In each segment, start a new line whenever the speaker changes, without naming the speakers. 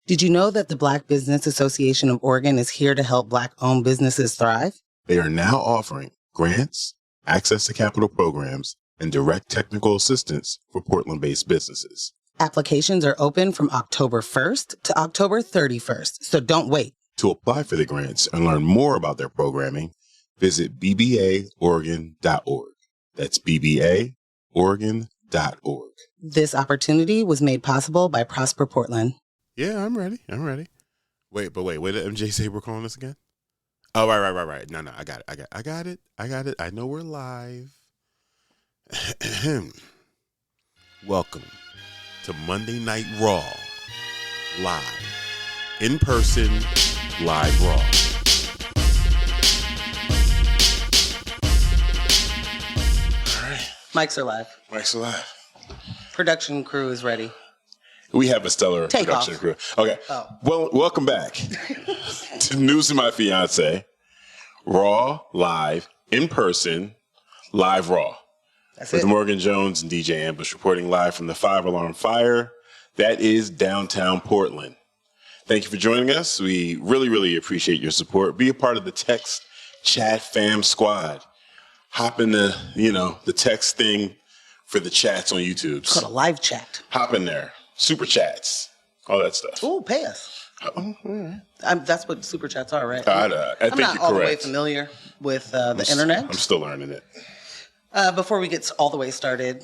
Did you know that the Black Business Association of Oregon is here to help Black-owned businesses thrive?
They are now offering grants, access to capital programs, and direct technical assistance for Portland-based businesses.
Applications are open from October 1st to October 31st, so don't wait.
To apply for the grants and learn more about their programming, visit bbaoregon.org. That's bbaoregon.org.
This opportunity was made possible by Prosper Portland.
Yeah, I'm ready. Wait, where did MJ say we're calling this again? Oh, right. No, I got it. I know we're live. Welcome to Monday Night Raw. Live. In person, live Raw.
All right.
Mics are live. Production crew is ready.
We have a stellar
Take
production
off.
crew. Okay.
Oh.
Well, welcome back to News of My Fiance. Raw, live, in person, live Raw.
That's
with
it.
Morgan Jones and DJ Ambush reporting live from the 5-alarm fire. That is downtown Portland. Thank you for joining us. We really, really appreciate your support. Be a part of the text chat fam squad. Hop in the text thing for the chats on YouTube.
It's called a live chat.
Hop in there. Super chats. All that stuff.
Oh, pay us. That's what super chats are, right?
I think
I'm not
you're
all the way
correct.
familiar with the internet.
I'm still learning it.
Before we get all the way started,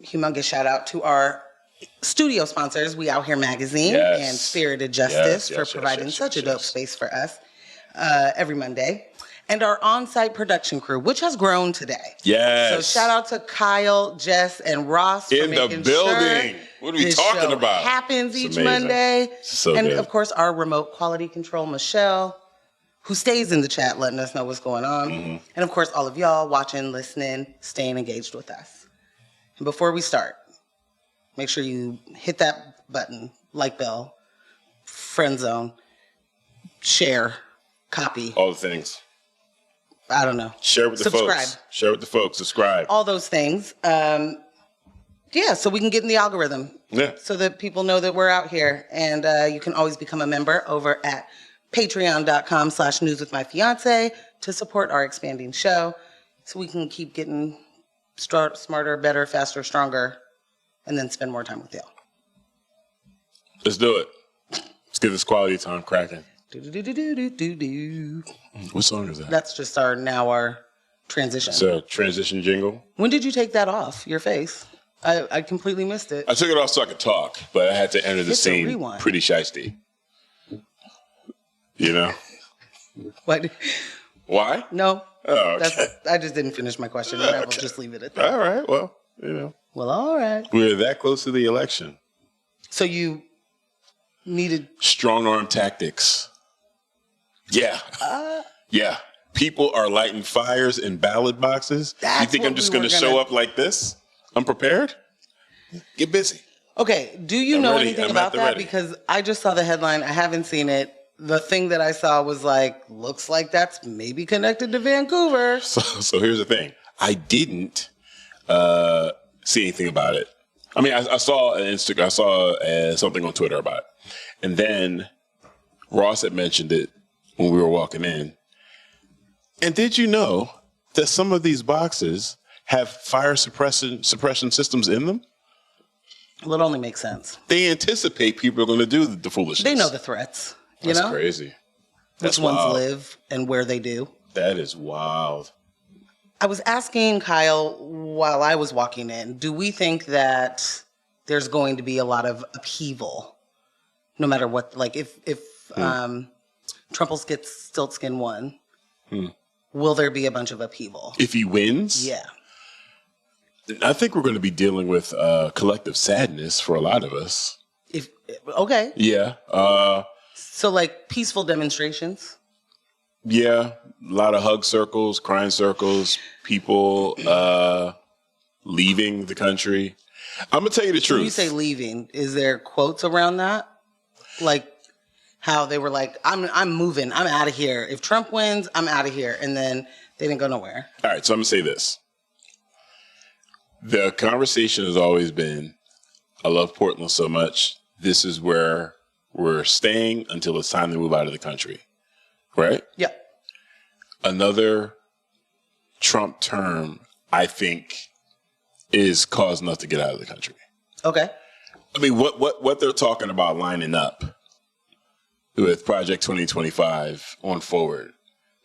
humongous shout out to our studio sponsors, We Out Here Magazine and Spirited Justice for providing such a dope space for us every Monday. And our on-site production crew, which has grown today.
Yes.
So shout out to Kyle, Jess, and Ross for
In the
making
building.
Sure
What are we
this
talking
show
about?
Happens
It's
each
amazing.
Monday.
So
and
good.
of course, our remote quality control, Michelle, who stays in the chat, letting us know what's going on. And of course, all of y'all watching, listening, staying engaged with us. And before we start, make sure you hit that button, like bell, friend zone, share, copy.
All the things.
I don't know.
Share with the
Subscribe.
folks. Share with the folks. Subscribe.
All those things. So we can get in the algorithm.
Yeah.
So that people know that we're out here. And you can always become a member over at patreon.com/newswithmyfiance to support our expanding show so we can keep getting smarter, better, faster, stronger, and then spend more time with y'all.
Let's do it. Let's get this quality time cracking.
Do-do-do-do-do-do-do.
What song is that?
That's just our transition.
It's a transition jingle.
When did you take that off your face? I completely missed it.
I took it off so I could talk, but I had to enter the
Hit the
scene
rewind.
pretty shiesty. You know?
What?
Why?
No.
Oh, okay.
I just didn't finish my question. And I will just leave it at that.
All right. Well,
Well, all right.
we're that close to the election.
So you needed...
Strong arm tactics. Yeah. Yeah. People are lighting fires in ballot boxes. You
That's
think
what
I'm just
we
going to
were
show
gonna-
up like this? Unprepared? Get busy.
Okay, do you
I'm
know
ready.
anything
I'm
about
at the
that?
ready.
Because I just saw the headline. I haven't seen it. The thing that I saw was like, looks like that's maybe connected to Vancouver.
So here's the thing. I didn't see anything about it. I mean, I saw an Instagram. I saw something on Twitter about it, and then Ross had mentioned it when we were walking in. And did you know that some of these boxes have fire suppression systems in them?
Well, it only makes sense.
They anticipate people are going to do the foolishness.
They know the threats.
That's
know?
crazy.
Which
That's
ones
wild.
live and where they do.
That is wild.
I was asking Kyle while I was walking in, do we think that there's going to be a lot of upheaval no matter what? Like if Trumples gets Stiltskin won, will there be a bunch of upheaval?
If he wins?
Yeah.
I think we're going to be dealing with collective sadness for a lot of us.
Okay.
Yeah.
So like peaceful demonstrations?
Yeah. A lot of hug circles, crying circles, people leaving the country. I'm going to tell you the truth.
When you say leaving, is there quotes around that? Like how they were like, I'm moving, I'm out of here. If Trump wins, I'm out of here. And then they didn't go nowhere.
All right. So I'm going to say this. The conversation has always been, I love Portland so much. This is where we're staying until it's time to move out of the country. Right?
Yeah.
Another Trump term, I think, is cause enough to get out of the country.
Okay.
I mean, what they're talking about lining up with Project 2025 on forward,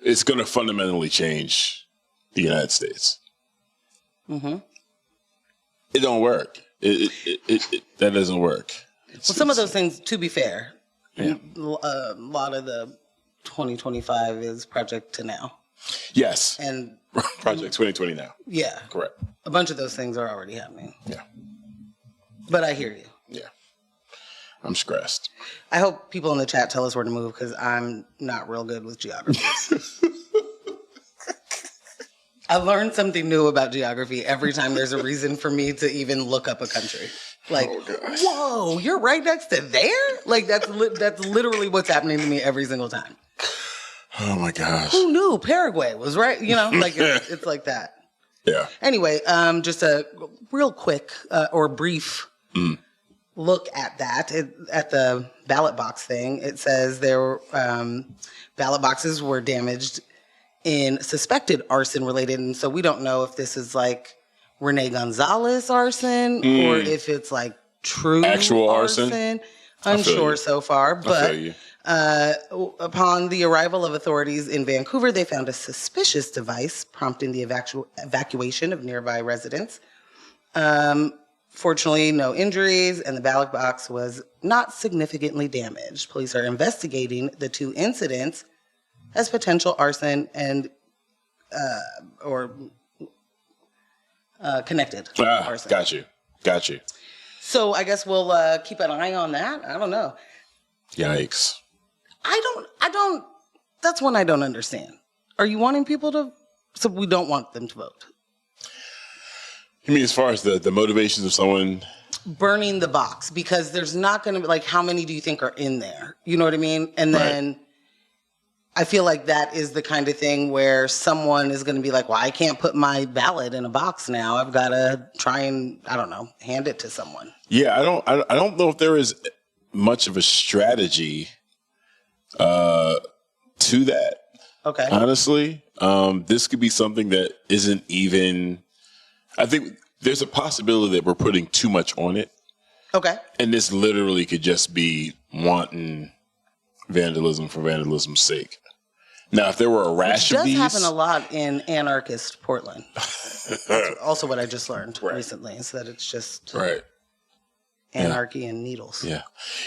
it's going to fundamentally change the United States. Mm-hmm. It don't work. That doesn't work.
Some of those things, to be fair,
yeah.
A lot of the 2025 is Project to Now.
Yes.
And
Project 2020 now.
Yeah.
Correct.
A bunch of those things are already happening.
Yeah.
But I hear you.
Yeah. I'm stressed.
I hope people in the chat tell us where to move because I'm not real good with geography. I learn something new about geography every time there's a reason for me to even look up a country. Like, whoa, you're right next to there? Like, that's literally what's happening to me every single time.
Oh, my gosh.
Who knew Paraguay was right? You know, like, it's like that.
Yeah.
Anyway, just a real quick or brief look at that. At the ballot box thing, it says there were ballot boxes were damaged in suspected arson related. And so we don't know if this is like Rene Gonzalez arson or if it's like true
actual arson.
Unsure so far. But upon the arrival of authorities in Vancouver, they found a suspicious device prompting the evacuation of nearby residents. Fortunately, no injuries, and the ballot box was not significantly damaged. Police are investigating the two incidents as potential arson and or connected arson.
Got you.
So I guess we'll keep an eye on that. I don't know.
Yikes.
I don't. That's one I don't understand. Are you wanting people to? So we don't want them to vote.
You mean as far as the motivations of someone
burning the box, because there's not going to be like, how many do you think are in there? You know what I mean? And then I feel like that is the kind of thing where someone is going to be like, well, I can't put my ballot in a box now. I've got to try and, I don't know, hand it to someone.
Yeah, I don't know if there is much of a strategy to that.
Okay.
Honestly, this could be something that isn't even, I think there's a possibility that we're putting too much on it.
Okay.
And this literally could just be wanton vandalism for vandalism's sake. Now, if there were a rash of these...
Which does happen a lot in anarchist Portland. That's also what I just learned recently, is that it's just anarchy and needles.
Yeah.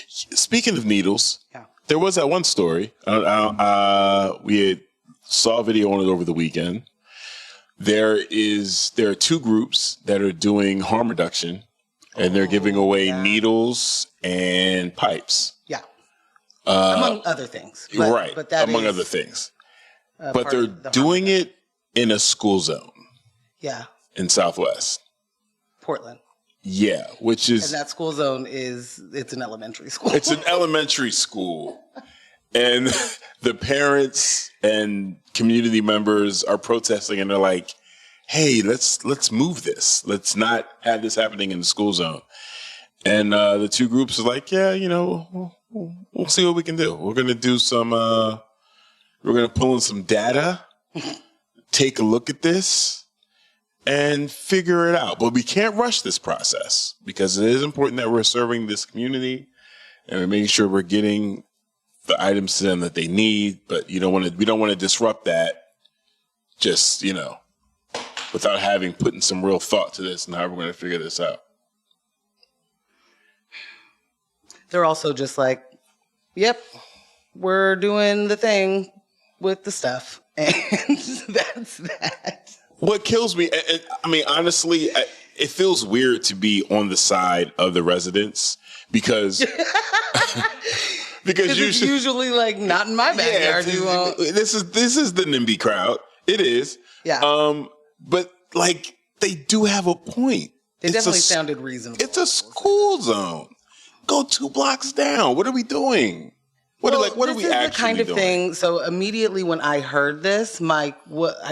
Speaking of needles, there was that one story. We saw a video on it over the weekend. There are two groups that are doing harm reduction, and they're giving away needles and pipes.
Yeah. Among other things. But that
among other things. But they're doing it in a school zone.
Yeah.
In Southwest.
Portland.
Yeah, which is...
And that school zone it's an elementary school.
It's an elementary school. And the parents and community members are protesting, and they're like, hey, let's move this. Let's not have this happening in the school zone. And the two groups are like, yeah, you know, we'll see what we can do. We're going to do we're going to pull in some data, take a look at this, and figure it out. But we can't rush this process because it is important that we're serving this community and we're making sure we're getting the items to them that they need. But we don't want to disrupt that just, without putting some real thought to this and how we're going to figure this out.
They're also just like, yep, we're doing the thing with the stuff. And that's that.
What kills me, I mean, honestly, it feels weird to be on the side of the residents because
usually like not in my backyard.
This is the NIMBY crowd. It is.
Yeah.
But like they do have a point.
It definitely sounded reasonable.
It's a school zone. Go 2 blocks down. What are we doing? What are we actually doing? This is the kind of thing.
So immediately when I heard this, I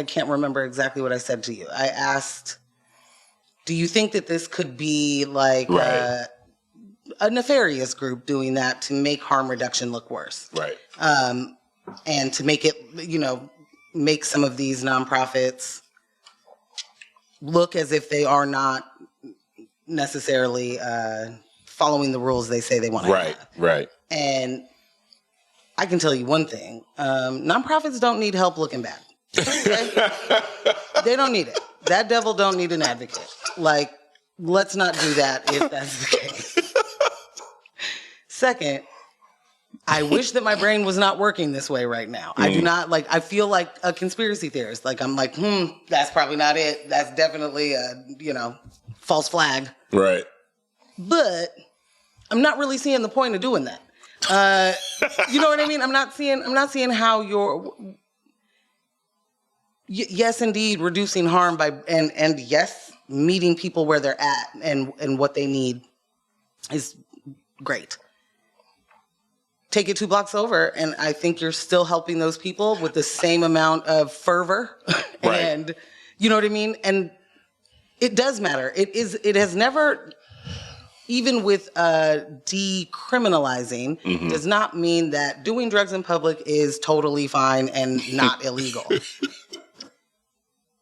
can't remember exactly what I said to you. I asked, do you think that this could be like a nefarious group doing that to make harm reduction look worse.
Right.
And to make it, make some of these nonprofits look as if they are not necessarily following the rules they say they want to have.
Right.
And I can tell you one thing. Nonprofits don't need help looking bad. Okay? They don't need it. That devil don't need an advocate. Like, let's not do that if that's the case. Second, I wish that my brain was not working this way right now. I do not, I feel like a conspiracy theorist. Like, I'm like, that's probably not it. That's definitely a, false flag.
Right.
But I'm not really seeing the point of doing that. You know what I mean? I'm not seeing how you're, yes, indeed, reducing harm by, and yes, meeting people where they're at and what they need is great. Take it 2 blocks over, and I think you're still helping those people with the same amount of fervor.
Right.
And you know what I mean? And it does matter. It has never, even with decriminalizing, does not mean that doing drugs in public is totally fine and not illegal.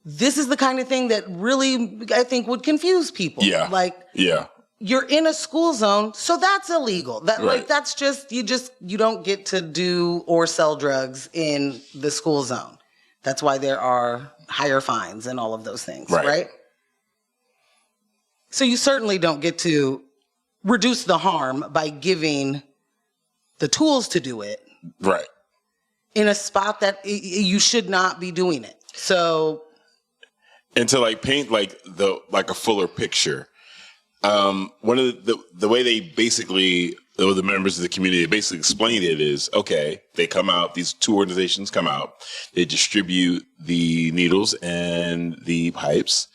This is the kind of thing that really, I think, would confuse people.
Yeah.
You're in a school zone, so that's illegal.
Right.
That's just you don't get to do or sell drugs in the school zone. That's why there are higher fines and all of those things, right? So you certainly don't get to reduce the harm by giving the tools to do it.
Right.
In a spot that you should not be doing it. So,
and to paint a fuller picture. One of the way they basically, the members of the community basically explained it is, okay, they come out, these 2 organizations come out, they distribute the needles and the pipes,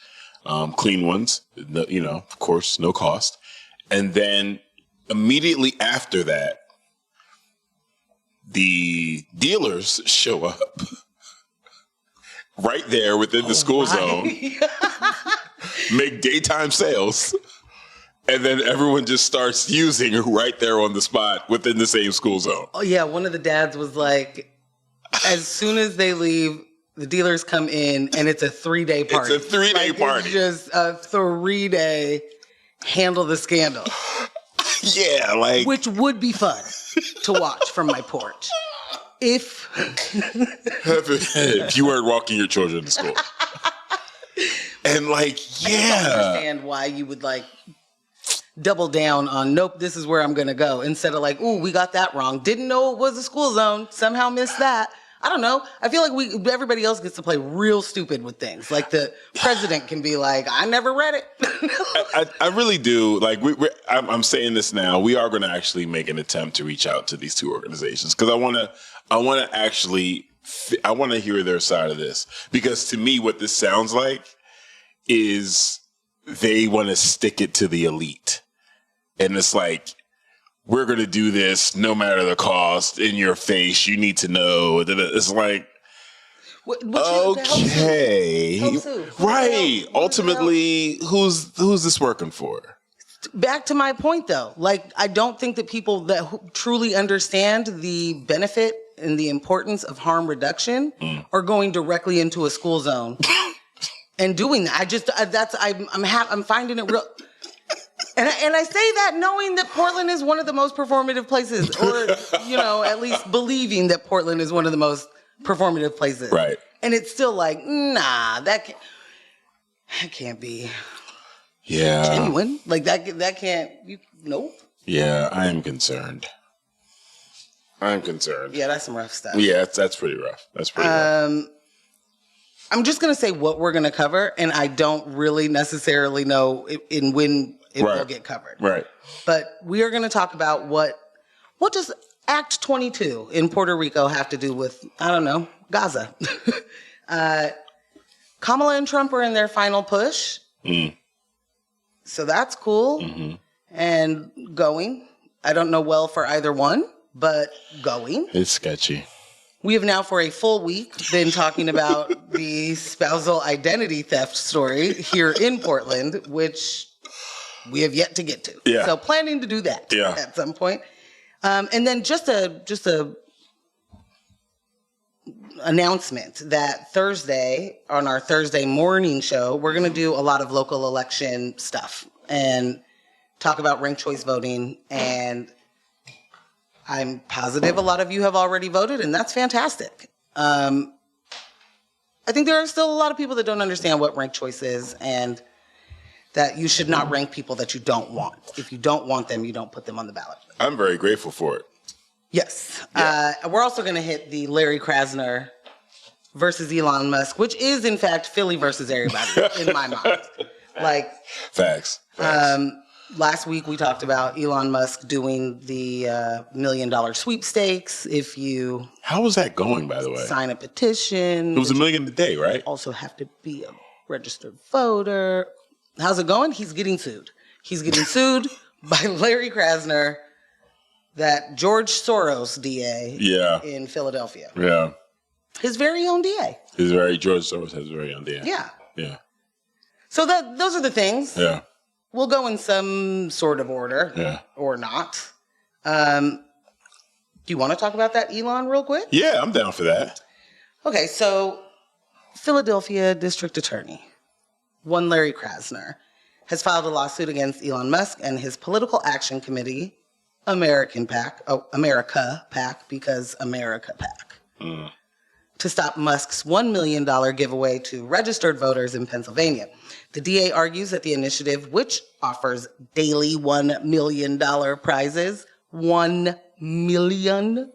clean ones, of course, no cost. And then immediately after that, the dealers show up right there within the school zone, make daytime sales. And then everyone just starts using right there on the spot within the same school zone.
Oh, yeah. One of the dads was like, as soon as they leave, the dealers come in and it's a 3-day party.
It's a 3-day party.
It's just a 3-day handle the scandal.
Yeah,
Which would be fun to watch from my porch. If
you weren't walking your children to school. And
I don't understand why you would double down on, nope, this is where I'm going to go. Instead of ooh, we got that wrong. Didn't know it was a school zone. Somehow missed that. I don't know. I feel like everybody else gets to play real stupid with things. Like the president can be like, I never read it.
I really do. I'm saying this now. We are going to actually make an attempt to reach out to these 2 organizations because I want to hear their side of this. Because to me, what this sounds like is they want to stick it to the elite. And it's we're going to do this no matter the cost, in your face. You need to know. It's okay.
Helps who?
Right. Ultimately, who's this working for?
Back to my point, though. I don't think that people that truly understand the benefit and the importance of harm reduction are going directly into a school zone and doing that. I'm finding it real. And I say that knowing that Portland is one of the most performative places, or, at least believing that Portland is one of the most performative places.
Right.
And it's still nah, that can't be genuine. That can't, nope.
Yeah, I am concerned.
Yeah, that's some rough stuff.
Yeah, that's pretty rough.
I'm just going to say what we're going to cover, and I don't really necessarily know when it will get covered.
Right.
But we are going to talk about what does Act 22 in Puerto Rico have to do with, I don't know, Gaza. Kamala and Trump are in their final push. So that's cool. And going. I don't know well for either one, but going.
It's sketchy.
We have now for a full week been talking about the spousal identity theft story here in Portland, which we have yet to get to.
Yeah.
So planning to do that at some point. And then just a announcement that Thursday, on our Thursday morning show, we're going to do a lot of local election stuff and talk about ranked choice voting. And I'm positive a lot of you have already voted, and that's fantastic. I think there are still a lot of people that don't understand what ranked choice is, and that you should not rank people that you don't want. If you don't want them, you don't put them on the ballot.
I'm very grateful for it.
Yes.
Yeah.
We're also going to hit the Larry Krasner versus Elon Musk, which is, in fact, Philly versus everybody in my mind. Like,
Facts.
last week we talked about Elon Musk doing the $1 million sweepstakes. If you
How was that going, by the way?
sign a petition,
It was $1 million a day, right?
also have to be a registered voter. How's it going? He's getting sued. He's getting sued by Larry Krasner, that George Soros DA in Philadelphia.
Yeah.
His very own DA.
George Soros has his very own DA.
Yeah.
Yeah.
So those are the things.
Yeah.
We'll go in some sort of order or not. Do you want to talk about that Elon real quick?
Yeah, I'm down for that.
Okay, so Philadelphia District Attorney, one Larry Krasner, has filed a lawsuit against Elon Musk and his Political Action Committee, America PAC, because America PAC, to stop Musk's $1 million giveaway to registered voters in Pennsylvania. The DA argues that the initiative, which offers daily $1 million prizes, $1 million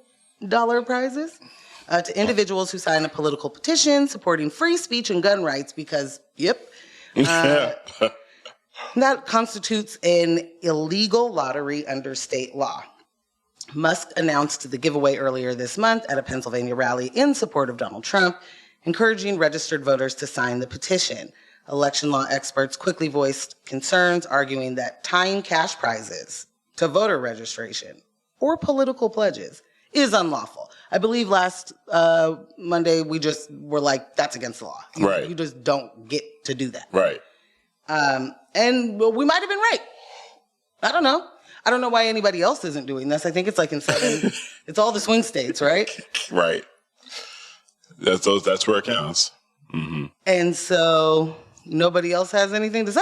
prizes, to individuals who sign a political petition supporting free speech and gun rights because, that constitutes an illegal lottery under state law. Musk announced the giveaway earlier this month at a Pennsylvania rally in support of Donald Trump, encouraging registered voters to sign the petition. Election law experts quickly voiced concerns, arguing that tying cash prizes to voter registration or political pledges is unlawful. I believe last Monday we just were like, that's against the law. You just don't get to do that.
Right.
And we might have been right. I don't know. I don't know why anybody else isn't doing this. I think it's like in 7, it's all the swing states, right?
Right. That's where it counts. Mm-hmm.
And so nobody else has anything to say?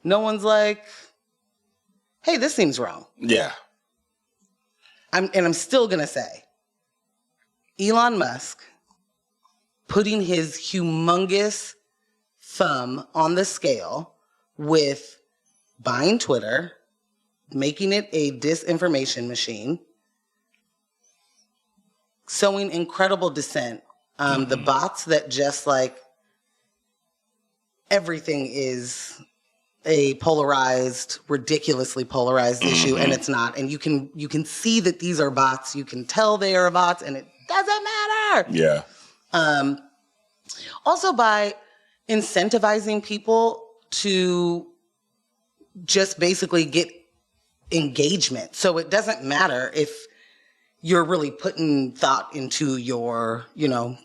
No one's like, hey, this seems wrong.
Yeah.
I'm still going to say, Elon Musk putting his humongous thumb on the scale with buying Twitter, making it a disinformation machine, sowing incredible dissent. The bots that just like everything is a polarized, ridiculously polarized issue, and it's not. And you can see that these are bots. You can tell they are bots, and it doesn't matter.
Yeah.
Also, by incentivizing people to just basically get engagement. So it doesn't matter if you're really putting thought into your,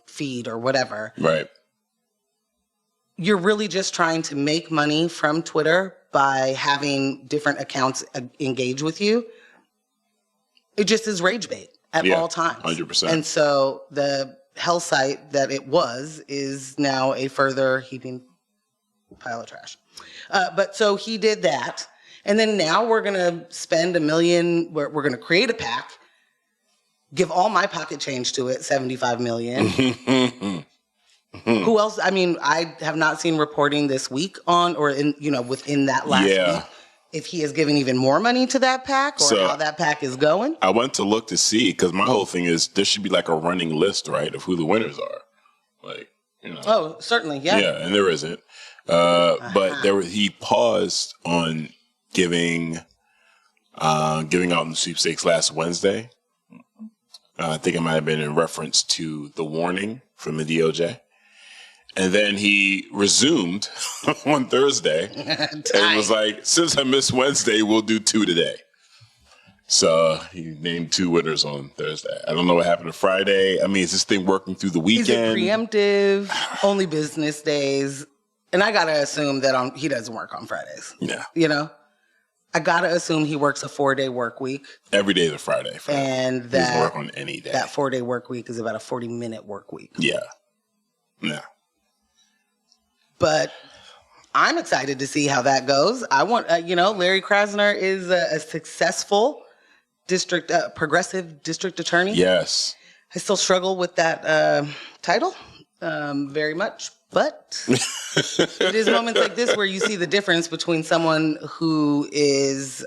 feed or whatever.
Right.
You're really just trying to make money from Twitter by having different accounts engage with you. It just is rage bait at all times.
100%.
And so the hell site that it was is now a further heaping pile of trash. But so he did that. And then now we're going to spend $1 million. We're going to create a PAC, give all my pocket change to it, $75 million. Who else? I mean, I have not seen reporting this week on, or within that last week, if he is giving even more money to that PAC or how that PAC is going.
I went to look to see, because my whole thing is there should be like a running list, right, of who the winners are. Like,
Oh, certainly, yeah.
Yeah, and there isn't. But he paused on giving out in the sweepstakes last Wednesday. I think it might have been in reference to the warning from the DOJ. And then he resumed on Thursday and was like, since I missed Wednesday, we'll do 2 today. So he named 2 winners on Thursday. I don't know what happened to Friday. I mean, is this thing working through the weekend?
Is it preemptive? Only business days? And I got to assume that he doesn't work on Fridays.
Yeah.
I gotta assume he works a 4-day work week.
Every day is a Friday.
And
he
that
doesn't work on any day.
That 4-day work week is about a 40-minute work week.
Yeah. Yeah.
But I'm excited to see how that goes. I want, Larry Krasner is a successful progressive district attorney.
Yes.
I still struggle with that title very much. But it is moments like this where you see the difference between someone who is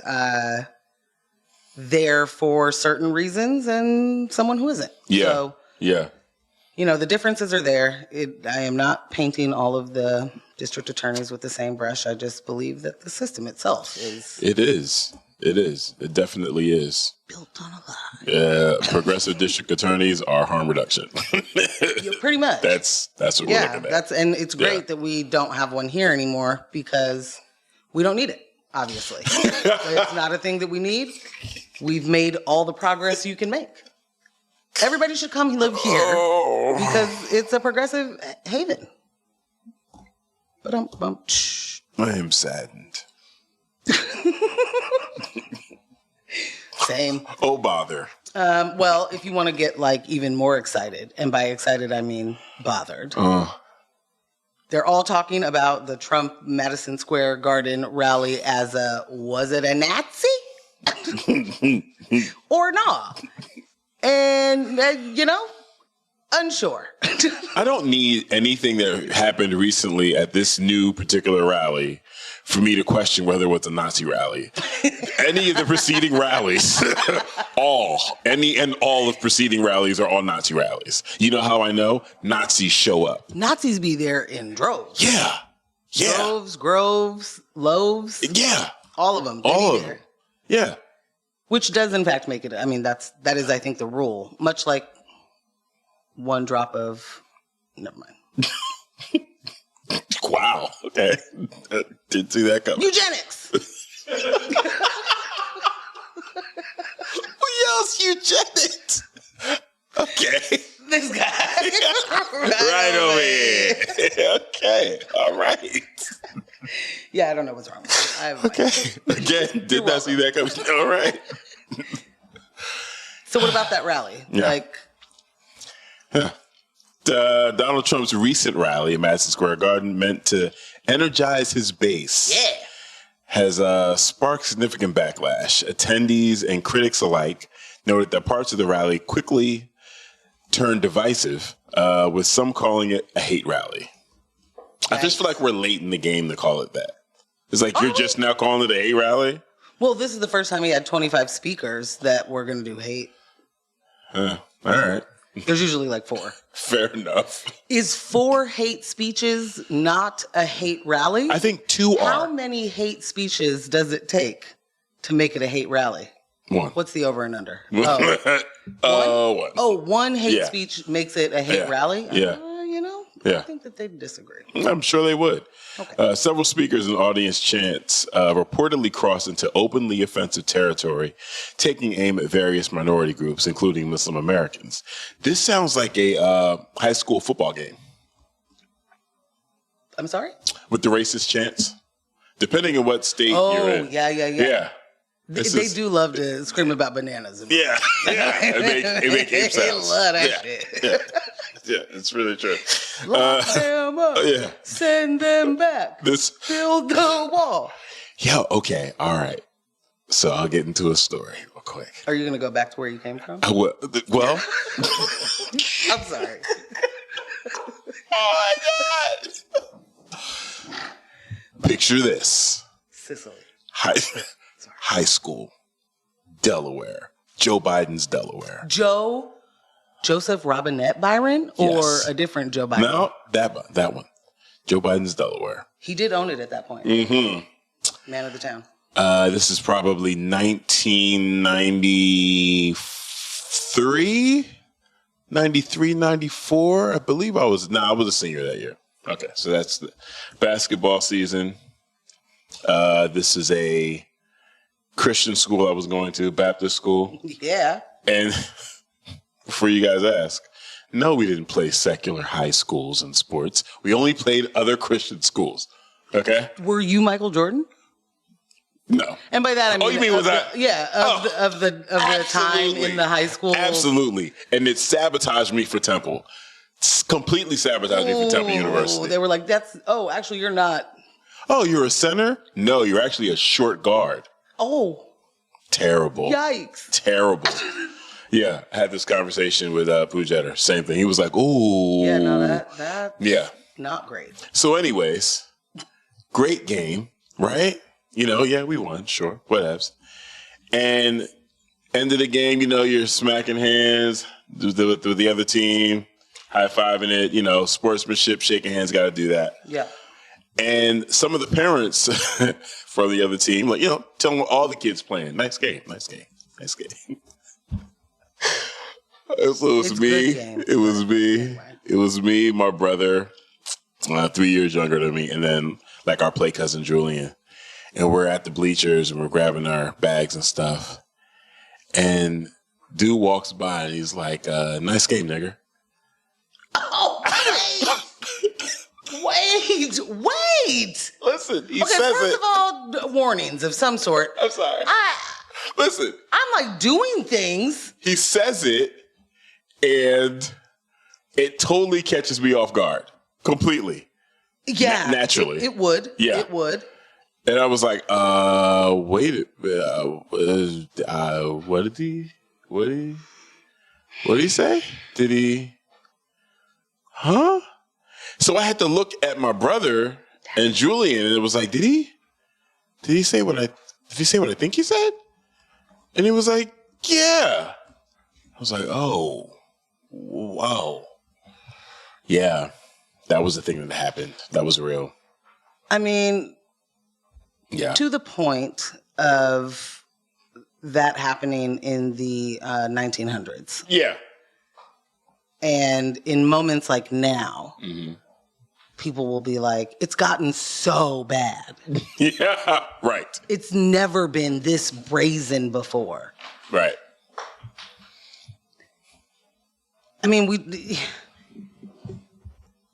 there for certain reasons and someone who isn't.
Yeah.
So,
yeah.
The differences are there. I am not painting all of the district attorneys with the same brush. I just believe that the system itself is.
It is. It is. It definitely is.
Built on a lie.
Yeah, progressive district attorneys are harm reduction.
Yeah, pretty much.
That's what we're looking at.
And it's great that we don't have one here anymore because we don't need it, obviously. It's not a thing that we need. We've made all the progress you can make. Everybody should come live here because it's a progressive haven. But
I am saddened.
Same.
Oh, bother.
Well, if you want to get even more excited, and by excited I mean bothered, they're all talking about the Trump Madison Square Garden rally as was it a Nazi? Or not? And, unsure.
I don't need anything that happened recently at this new particular rally for me to question whether it was a Nazi rally. Any of the preceding rallies, all of preceding rallies are all Nazi rallies. You know how I know? Nazis show up.
Nazis be there in droves.
Yeah. Yeah.
Groves, loaves.
Yeah.
All of them.
All of them. Yeah.
Which does in fact make it, that is, I think, the rule. Much like one drop of, never mind.
Wow. Okay. Didn't see that coming.
Eugenics.
What else eugenics? Okay.
This guy.
right over here. Okay. All right.
Yeah, I don't know what's wrong with you.
Okay. Again, did not see that coming. All right.
So what about that rally?
Yeah. Donald Trump's recent rally at Madison Square Garden, meant to energize his base, has sparked significant backlash. Attendees and critics alike noted that parts of the rally quickly turned divisive, with some calling it a hate rally. Nice. I just feel like we're late in the game to call it that. It's like you're just now calling it a hate rally?
Well, this is the first time he had 25 speakers that were going to do hate.
All right.
There's usually 4.
Fair enough.
Is 4 hate speeches not a hate rally?
I think 2 are.
How many hate speeches does it take to make it a hate rally?
1.
What's the over and under?
One.
One hate speech makes it a hate rally?
Yeah.
I think that they disagree.
I'm sure they would.
Okay.
Several speakers in the audience chants reportedly crossed into openly offensive territory, taking aim at various minority groups, including Muslim Americans. This sounds like a high school football game.
I'm sorry?
With the racist chants. Depending on what state you're in.
Yeah. They do love to scream about bananas.
Yeah. It make ape sounds.
They love that shit.
Yeah, it's really true.
Lock them up. Send them back. Build the wall.
Yeah, okay. All right. So I'll get into a story real quick.
Are you going to go back to where you came from?
I will. Well.
I'm sorry.
Oh, my God. Picture this.
Sicily.
High school. Delaware. Joe Biden's Delaware.
Joseph Robinette Byron or a different Joe Biden?
No, that one. Joe Biden's Delaware.
He did own it at that point.
Mm-hmm.
Man of the town.
This is probably 1993, 94. I believe I was a senior that year. Okay, so that's the basketball season. This is a Christian school I was going to, Baptist school.
Yeah.
And before you guys ask, no, we didn't play secular high schools in sports. We only played other Christian schools. Okay?
Were you Michael Jordan?
No.
And by that I mean,
Oh, you mean was that?
Of the time in the high school.
Absolutely. And it sabotaged me for Temple. Completely sabotaged me for Temple University.
They were like, actually, you're not.
Oh, you're a center? No, you're actually a short guard.
Oh.
Terrible.
Yikes.
Terrible. Yeah, I had this conversation with Pujetter. Same thing. He was like, ooh.
Yeah, no, that's
yeah.
Not great.
So anyways, great game, right? We won, sure, whatevs. And end of the game, you're smacking hands with the other team, high-fiving it, sportsmanship, shaking hands, got to do that.
Yeah.
And some of the parents from the other team, telling all the kids playing, nice game. So it was me. It was me, my brother, 3 years younger than me, and then our play cousin Julian. And we're at the bleachers and we're grabbing our bags and stuff. And dude walks by and he's like, nice game, nigger.
Oh, wait.
Listen, he says
first
it.
of all, warnings of some sort.
I'm sorry. Listen.
I'm doing things.
He says it and it totally catches me off guard. Completely.
Yeah.
Naturally.
It would.
Yeah.
It would.
And I was like, wait a minute. What did he say? Did he? Huh? So I had to look at my brother and Julian, and it was like, did he say what I think he said? And he was like, yeah. I was like, oh, wow. Yeah, that was the thing that happened. That was real.
I mean,
yeah.
To the point of that happening in the 1900s.
Yeah.
And in moments like now, people will be like, it's gotten so bad.
Yeah, right.
It's never been this brazen before.
Right.
I mean,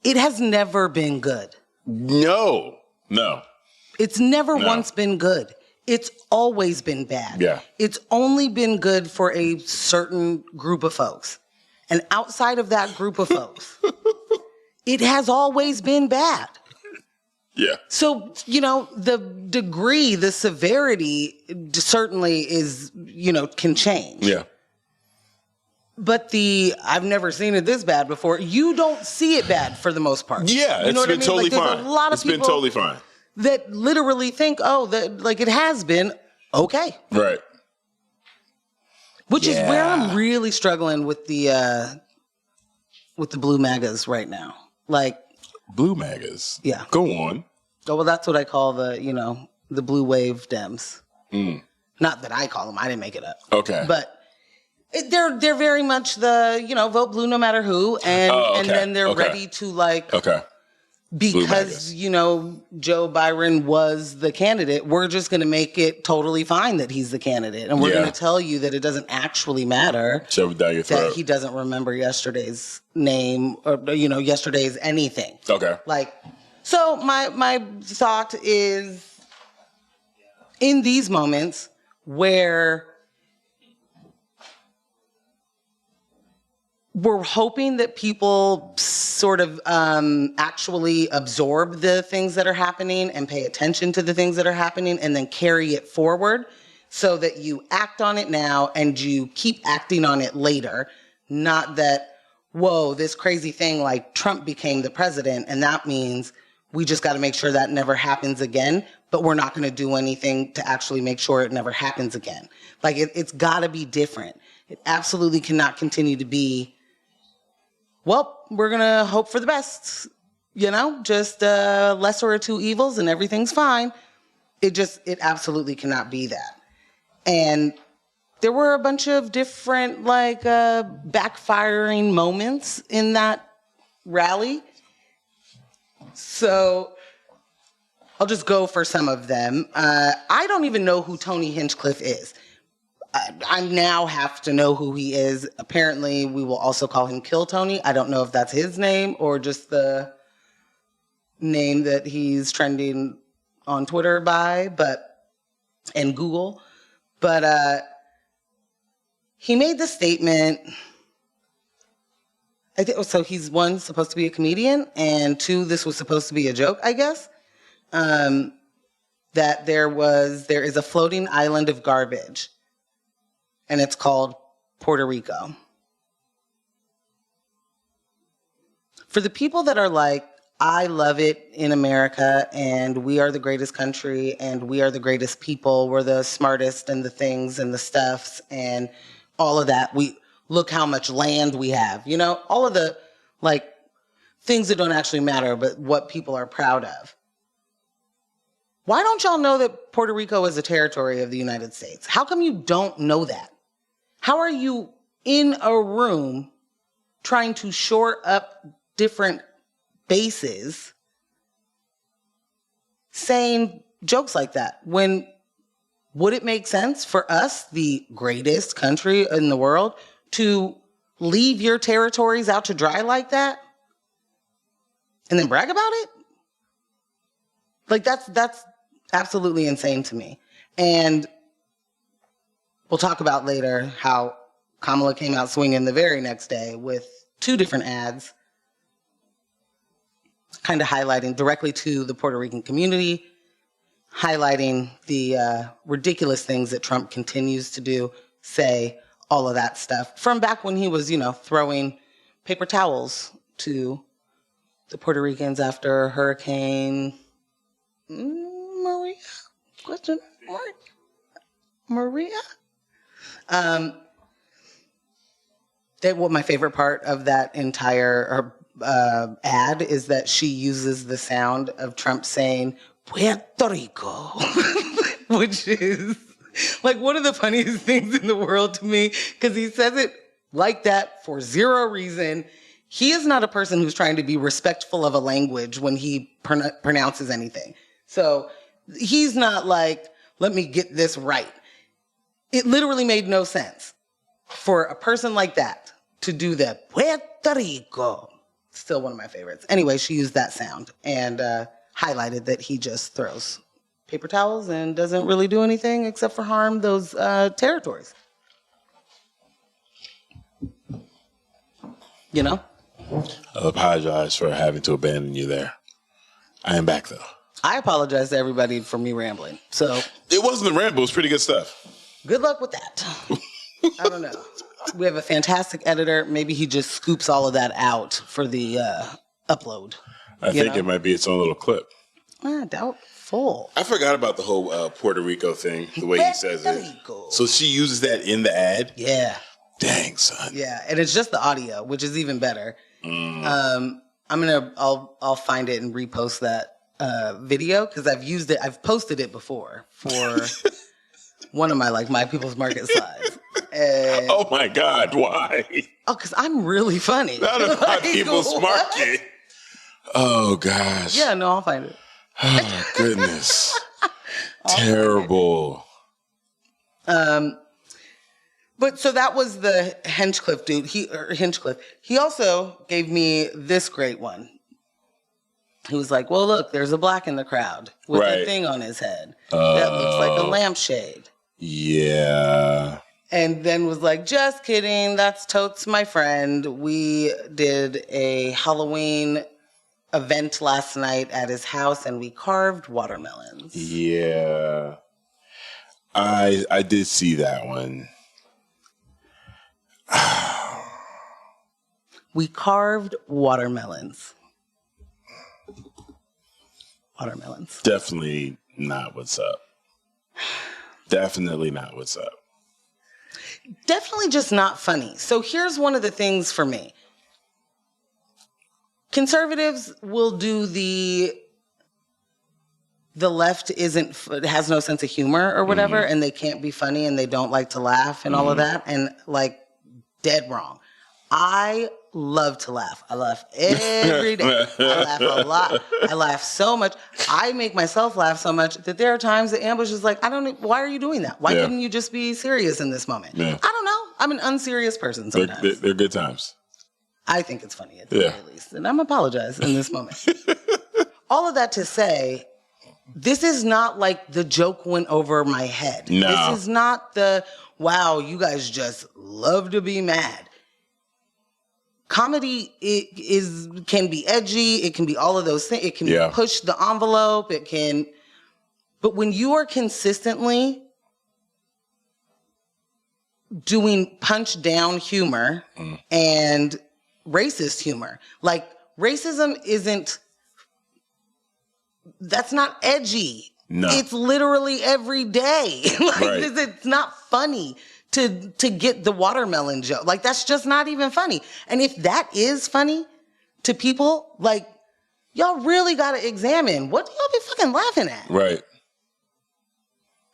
it has never been good.
No.
It's never once been good. It's always been bad.
Yeah.
It's only been good for a certain group of folks. And outside of that group of folks, it has always been bad.
Yeah.
So, the degree, the severity certainly is, can change.
Yeah.
But I've never seen it this bad before. You don't see it bad for the most part.
Yeah, it's been totally fine.
There's a lot of people
been totally fine.
That literally think, it has been okay.
Right.
Which is where I'm really struggling with the blue MAGAs right now.
Blue MAGAs?
Yeah.
Go on.
Oh, well, that's what I call the blue wave Dems. Not that I call them. I didn't make it up.
Okay.
But they're very much the, vote blue no matter who. And then they're ready to
Okay.
Because, Joe Byron was the candidate, we're just going to make it totally fine that he's the candidate. And we're going to tell you that it doesn't actually matter.
Shove it down your throat.
That he doesn't remember yesterday's name or, yesterday's anything.
Okay.
So my thought is in these moments where we're hoping that people sort of actually absorb the things that are happening and pay attention to the things that are happening and then carry it forward so that you act on it now and you keep acting on it later. Not that, whoa, this crazy thing like Trump became the president and that means we just got to make sure that never happens again, but we're not going to do anything to actually make sure it never happens again. It's got to be different. It absolutely cannot continue to be, well, we're going to hope for the best, just lesser of two evils and everything's fine. It absolutely cannot be that. And there were a bunch of different backfiring moments in that rally. So I'll just go for some of them. I don't even know who Tony Hinchcliffe is. I now have to know who he is. Apparently, we will also call him Kill Tony. I don't know if that's his name or just the name that he's trending on Twitter by, but and Google. But he made the statement. I think so. He's one, supposed to be a comedian, and two, this was supposed to be a joke, I guess. That there is a floating island of garbage, and it's called Puerto Rico. For the people that are like, I love it in America, and we are the greatest country, and we are the greatest people, we're the smartest and the things and the stuffs and all of that. We look how much land we have, you know, all of the like things that don't actually matter, but what people are proud of. Why don't y'all know that Puerto Rico is a territory of the United States? How come you don't know that? How are you in a room trying to shore up different bases saying jokes like that? When would it make sense for us, the greatest country in the world, to leave your territories out to dry like that and then brag about it? Like that's absolutely insane to me. And we'll talk about later how Kamala came out swinging the very next day with 2 different ads, kind of highlighting directly to the Puerto Rican community, highlighting the ridiculous things that Trump continues to do, say, all of that stuff from back when he was, you know, throwing paper towels to the Puerto Ricans after Hurricane Maria? Question mark? Maria? What my favorite part of that entire ad is that she uses the sound of Trump saying Puerto Rico, which is like one of the funniest things in the world to me, because he says it like that for zero reason. He is not a person who's trying to be respectful of a language when he pronounces anything. So he's not like, let me get this right. It literally made no sense for a person like that to do that. Puerto Rico. Still one of my favorites. Anyway, she used that sound and highlighted that he just throws paper towels and doesn't really do anything except for harm those territories. You know?
I apologize for having to abandon you there. I am back, though.
I apologize to everybody for me rambling. So
it wasn't a ramble. It was pretty good stuff.
Good luck with that. I don't know. We have a fantastic editor. Maybe he just scoops all of that out for the upload.
I think it might be its own little clip.
Doubtful.
I forgot about the whole Puerto Rico thing, the way he says it. So she uses that in the ad?
Yeah.
Dang, son.
Yeah, and it's just the audio, which is even better. I'll find it and repost that video because I've used it. I've posted it before for one of my People's Market slides. And,
oh my God, why?
Oh, because I'm really funny.
Not a My People's Market. Oh gosh.
Yeah, no, I'll find it.
Oh goodness. Terrible.
But so that was the Hinchcliffe dude. Hinchcliffe. He also gave me this great one. He was like, well, look, there's a black in the crowd with a thing on his head that looks like a lampshade.
Yeah.
And then was like, just kidding. That's totes my friend. We did a Halloween event last night at his house and we carved watermelons.
Yeah. I did see that one.
We carved watermelons. Watermelons.
Definitely not what's up. Definitely not what's up.
Definitely just not funny. So here's one of the things for me. Conservatives will do the left has no sense of humor or whatever, and they can't be funny and they don't like to laugh and all of that, and like dead wrong. I love to laugh. I laugh every day. I laugh a lot. I laugh so much. I make myself laugh so much that there are times that Ambush is like, why are you doing that? Why couldn't you just be serious in this moment? Yeah. I don't know. I'm an unserious person sometimes.
They're good times.
I think it's funny at the very least. And I'm apologize in this moment. All of that to say, This is not like the joke went over my head.
No.
This is not the, wow, you guys just love to be mad. Comedy can be edgy. It can be all of those things. It can push the envelope. But when you are consistently doing punch down humor and racist humor, like racism that's not edgy.
No.
It's literally every day. It's not funny to get the watermelon joke. Like, that's just not even funny. And if that is funny to people, like, y'all really got to examine, what do y'all be fucking laughing at?
Right.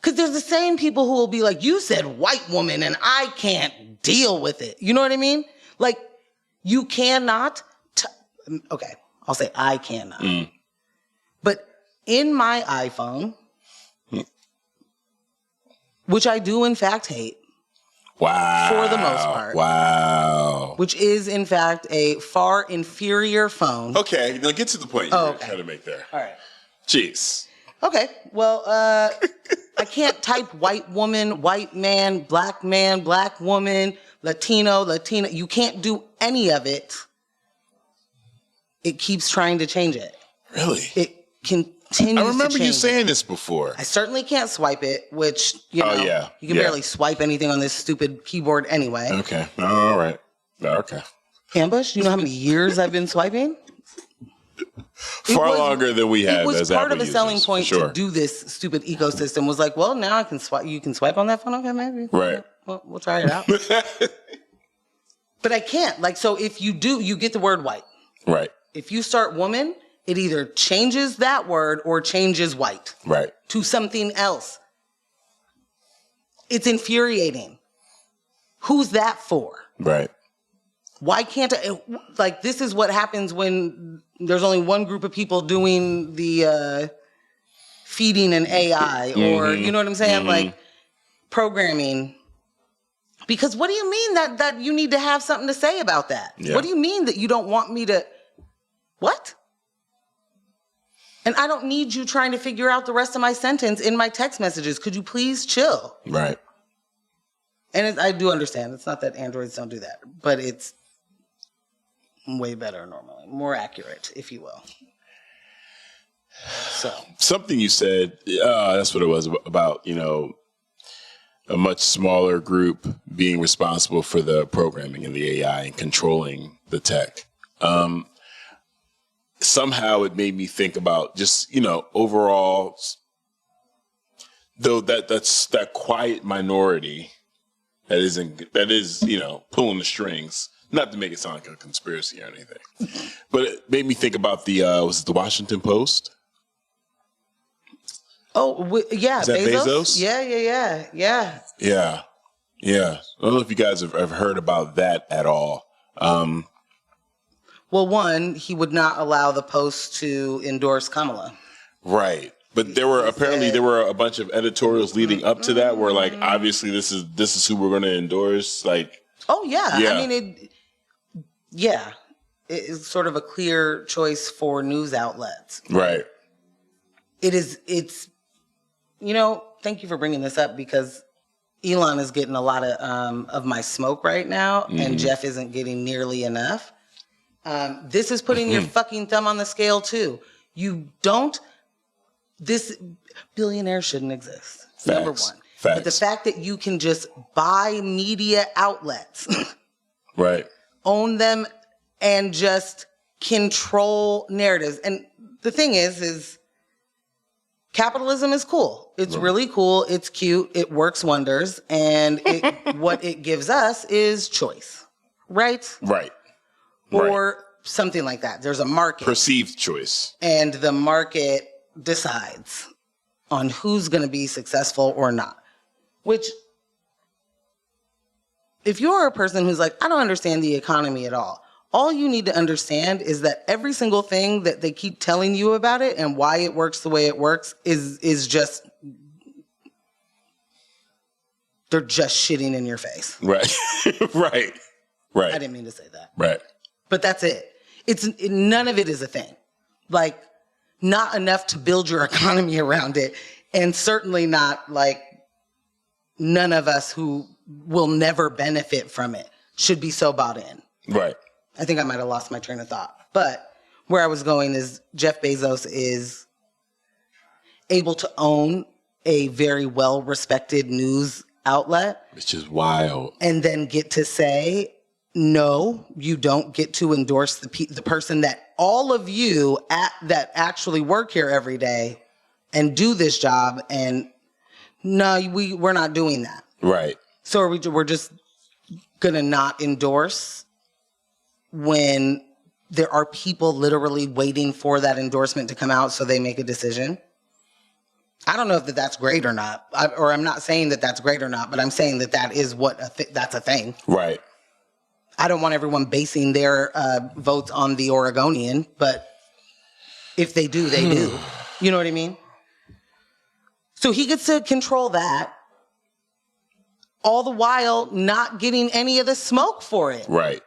Because there's the same people who will be like, you said white woman and I can't deal with it. You know what I mean? Like, you cannot, okay, I'll say I cannot. But in my iPhone, which I do in fact hate,
wow,
for the most part,
wow,
which is in fact a far inferior phone.
Okay, now get to the point you're trying to make there.
All right.
Jeez.
Okay, well, I can't type white woman, white man, black woman, Latino, Latina. You can't do any of it. It keeps trying to change it.
Really?
It continues
I remember
to
you
change
saying this before.
I certainly can't swipe it, which, you know, you can barely swipe anything on this stupid keyboard anyway.
Okay. All right. Okay.
Ambush, you know how many years I've been swiping?
Far longer than we have.
It was
as
part
Apple
of a
users,
selling point
for sure.
to do this stupid ecosystem. Was like, well, now I can swipe. You can swipe on that phone. Okay, maybe.
Right.
Well, we'll try it out. But I can't. Like, so if you do, you get the word white.
Right.
If you start woman, it either changes that word or changes white.
Right.
To something else. It's infuriating. Who's that for?
Right.
Why can't I, like, this is what happens when there's only one group of people doing the feeding an AI or, you know what I'm saying? Like, programming. Because what do you mean that you need to have something to say about that?
Yeah.
What do you mean that you don't want me to, what? And I don't need you trying to figure out the rest of my sentence in my text messages. Could you please chill?
Right.
And I do understand. It's not that androids don't do that, but it's way better normally, more accurate, if you will. So
something you said, that's what it was about, you know, a much smaller group being responsible for the programming and the AI and controlling the tech. Somehow it made me think about just, you know, overall, though that's that quiet minority that is, you know, pulling the strings. Not to make it sound like a conspiracy or anything, but it made me think about was it the Washington Post?
Oh, yeah.
Is that Bezos?
Yeah.
I don't know if you guys have heard about that at all.
Well, one, he would not allow the Post to endorse Kamala.
Right. But there were a bunch of editorials leading up to that where, like, obviously this is who we're going to endorse. Like,
oh yeah. I mean, it is sort of a clear choice for news outlets.
Right.
It's, you know, thank you for bringing this up because Elon is getting a lot of my smoke right now and Jeff isn't getting nearly enough. This is putting your fucking thumb on the scale too. This billionaire shouldn't exist.
Facts.
Number one.
Facts.
But the fact that you can just buy media outlets,
right,
own them, and just control narratives. And the thing is capitalism is cool. It's really cool. It's cute. It works wonders. And what it gives us is choice. Right?
Right.
Or something like that. There's a market.
Perceived choice.
And the market decides on who's going to be successful or not. Which, if you're a person who's like, I don't understand the economy at all you need to understand is that every single thing that they keep telling you about it and why it works the way it works is just, they're just shitting in your face.
Right. Right.
I didn't mean to say that.
Right.
But that's it. None of it is a thing. Like, not enough to build your economy around it. And certainly not like none of us who will never benefit from it should be so bought in.
Right.
I think I might have lost my train of thought. But where I was going is Jeff Bezos is able to own a very well-respected news outlet.
Which is wild.
And then get to say, no, you don't get to endorse the person that all of you that actually work here every day and do this job. And no, we're not doing that.
Right.
So we're just going to not endorse when there are people literally waiting for that endorsement to come out so they make a decision. I don't know if that's great or not, or I'm not saying that that's great or not, but I'm saying that that is that's a thing.
Right.
I don't want everyone basing their votes on the Oregonian, but if they do, they do. You know what I mean? So he gets to control that, all the while not getting any of the smoke for it.
Right.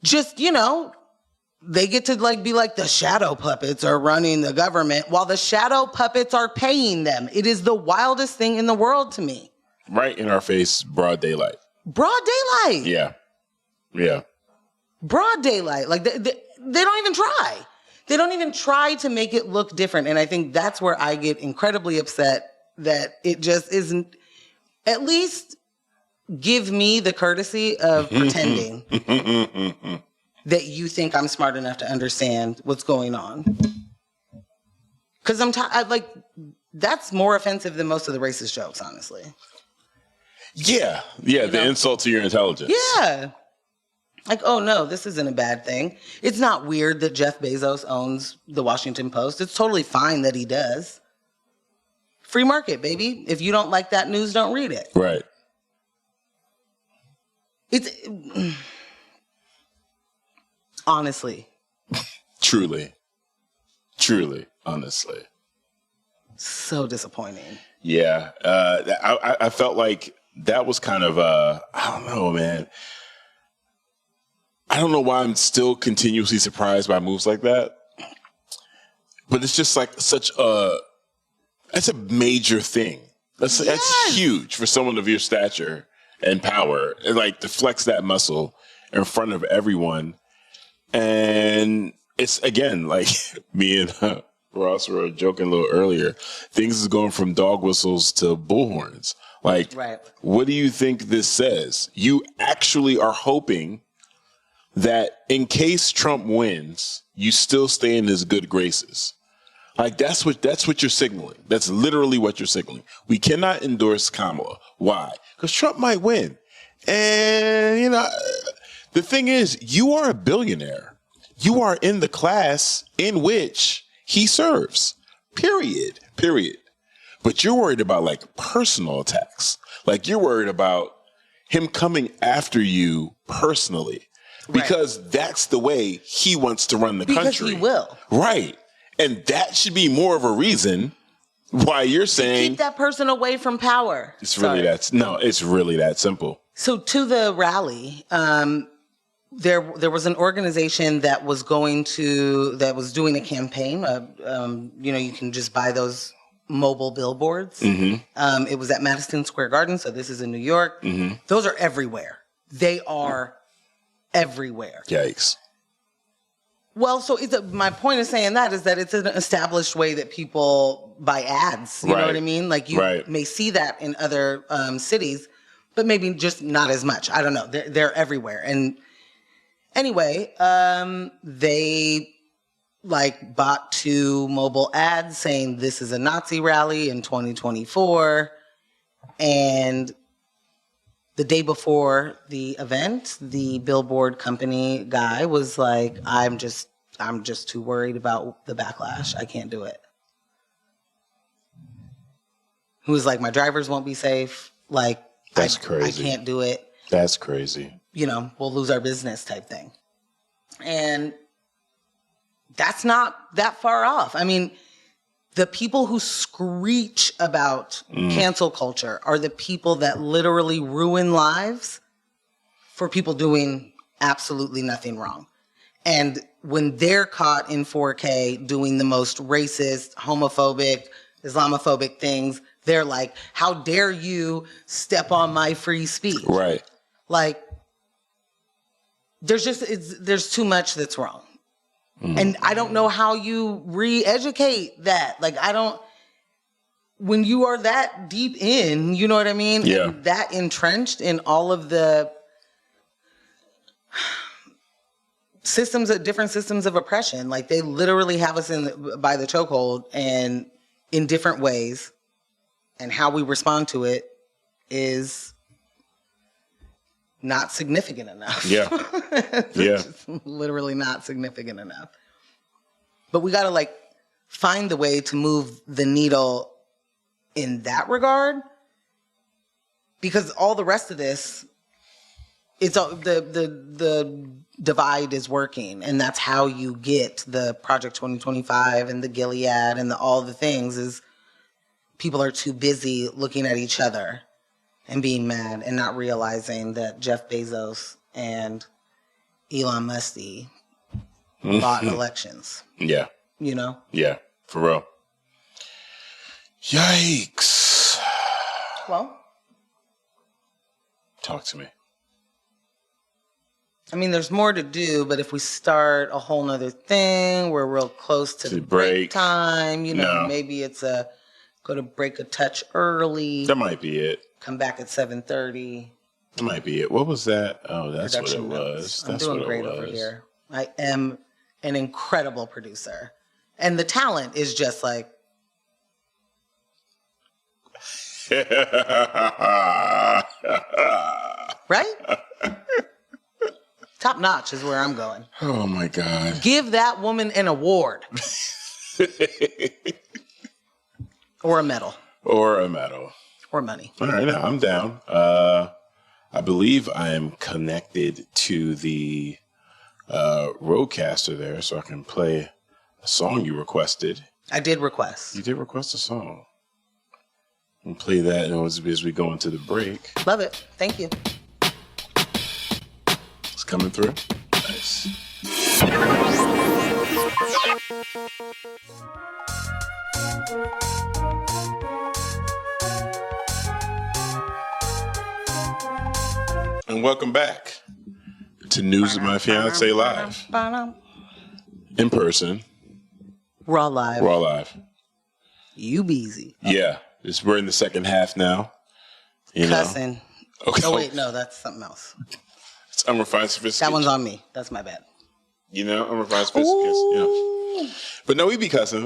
Just, they get to be like the shadow puppets are running the government while the shadow puppets are paying them. It is the wildest thing in the world to me.
Right in our face, broad daylight.
Broad daylight.
Yeah. Yeah.
Broad daylight. Like they don't even try. They don't even try to make it look different. And I think that's where I get incredibly upset that it just isn't. At least give me the courtesy of pretending that you think I'm smart enough to understand what's going on. Because that's more offensive than most of the racist jokes, honestly.
Yeah. Yeah. The insult to your intelligence.
Yeah. Like, oh no, this isn't a bad thing. It's not weird that Jeff Bezos owns the Washington Post. It's totally fine that he does. Free market, baby. If you don't like that news, don't read it.
Right.
It's honestly.
Truly, honestly.
So disappointing.
Yeah. I felt like that was kind of, I don't know, man. I don't know why I'm still continuously surprised by moves like that. But it's just like that's a major thing. That's huge for someone of your stature and power. And like to flex that muscle in front of everyone. And it's, again, like me and Ross were joking a little earlier. Things is going from dog whistles to bullhorns. Like, right. What do you think this says? You actually are hoping that in case Trump wins, you still stay in his good graces. Like that's what you're signaling. That's literally what you're signaling. We cannot endorse Kamala. Why? Because Trump might win. And the thing is, you are a billionaire. You are in the class in which he serves. Period. But you're worried about like personal attacks. Like you're worried about him coming after you personally. Because that's the way he wants to run the country. Because he will. Right. And that should be more of a reason why you're saying...
keep that person away from power.
It's really that simple.
So to the rally, there was an organization that was doing a campaign. You can just buy those mobile billboards. Mm-hmm. It was at Madison Square Garden, so this is in New York. Mm-hmm. Those are everywhere. They are everywhere.
Yikes.
Well, so my point of saying that is that it's an established way that people buy ads. You know what I mean? Like you may see that in other cities, but maybe just not as much. I don't know. They're everywhere. And anyway, they bought 2 mobile ads saying this is a Nazi rally in 2024. And the day before the event, the billboard company guy was like, I'm just too worried about the backlash. I can't do it. He was like, my drivers won't be safe. Like,
that's crazy.
I can't do it.
That's crazy.
We'll lose our business type thing. And that's not that far off. I mean, the people who screech about cancel culture are the people that literally ruin lives for people doing absolutely nothing wrong. And when they're caught in 4K doing the most racist, homophobic, Islamophobic things, they're like, how dare you step on my free speech?
Right.
Like, there's too much that's wrong. And I don't know how you re-educate that. Like, when you are that deep in, you know what I mean?
Yeah.
And that entrenched in all of the different systems of oppression. Like, they literally have us by the chokehold and in different ways. And how we respond to it is not significant enough.
Yeah.
It's just literally not significant enough. But we got to like find the way to move the needle in that regard, because all the rest of this, it's all, the divide is working, and that's how you get the Project 2025 and the Gilead and all the things is people are too busy looking at each other and being mad and not realizing that Jeff Bezos and Elon Musk bought elections.
Yeah.
You know?
Yeah, for real. Yikes.
Well,
talk to me.
I mean, there's more to do, but if we start a whole nother thing, we're real close to the break time. You know, maybe it's go to break a touch early.
That might be it.
Come back at 7:30.
That might be it. What was that? Oh, that's
Production
what it was.
notes.
That's
I'm doing
what
great
it was.
over here. I am an incredible producer. And the talent is just like... right? Top notch is where I'm going.
Oh, my God.
Give that woman an award. Or a medal.
Or a medal.
Or money.
All right, now I'm down. I believe I am connected to the roadcaster there, so I can play a song you requested.
I did request.
You did request a song. And play that as we go into the break.
Love it. Thank you.
It's coming through. Nice. And welcome back to News of My Fiance Live. In person.
Raw live.
Raw live.
You busy.
Yeah. We're in the second half now.
Cussing.
Know. Okay.
Oh, wait, no, that's something else.
It's unrefined sophistication.
That one's on me. That's my bad.
You know, unrefined sophistication. You know. But no, we be cussing.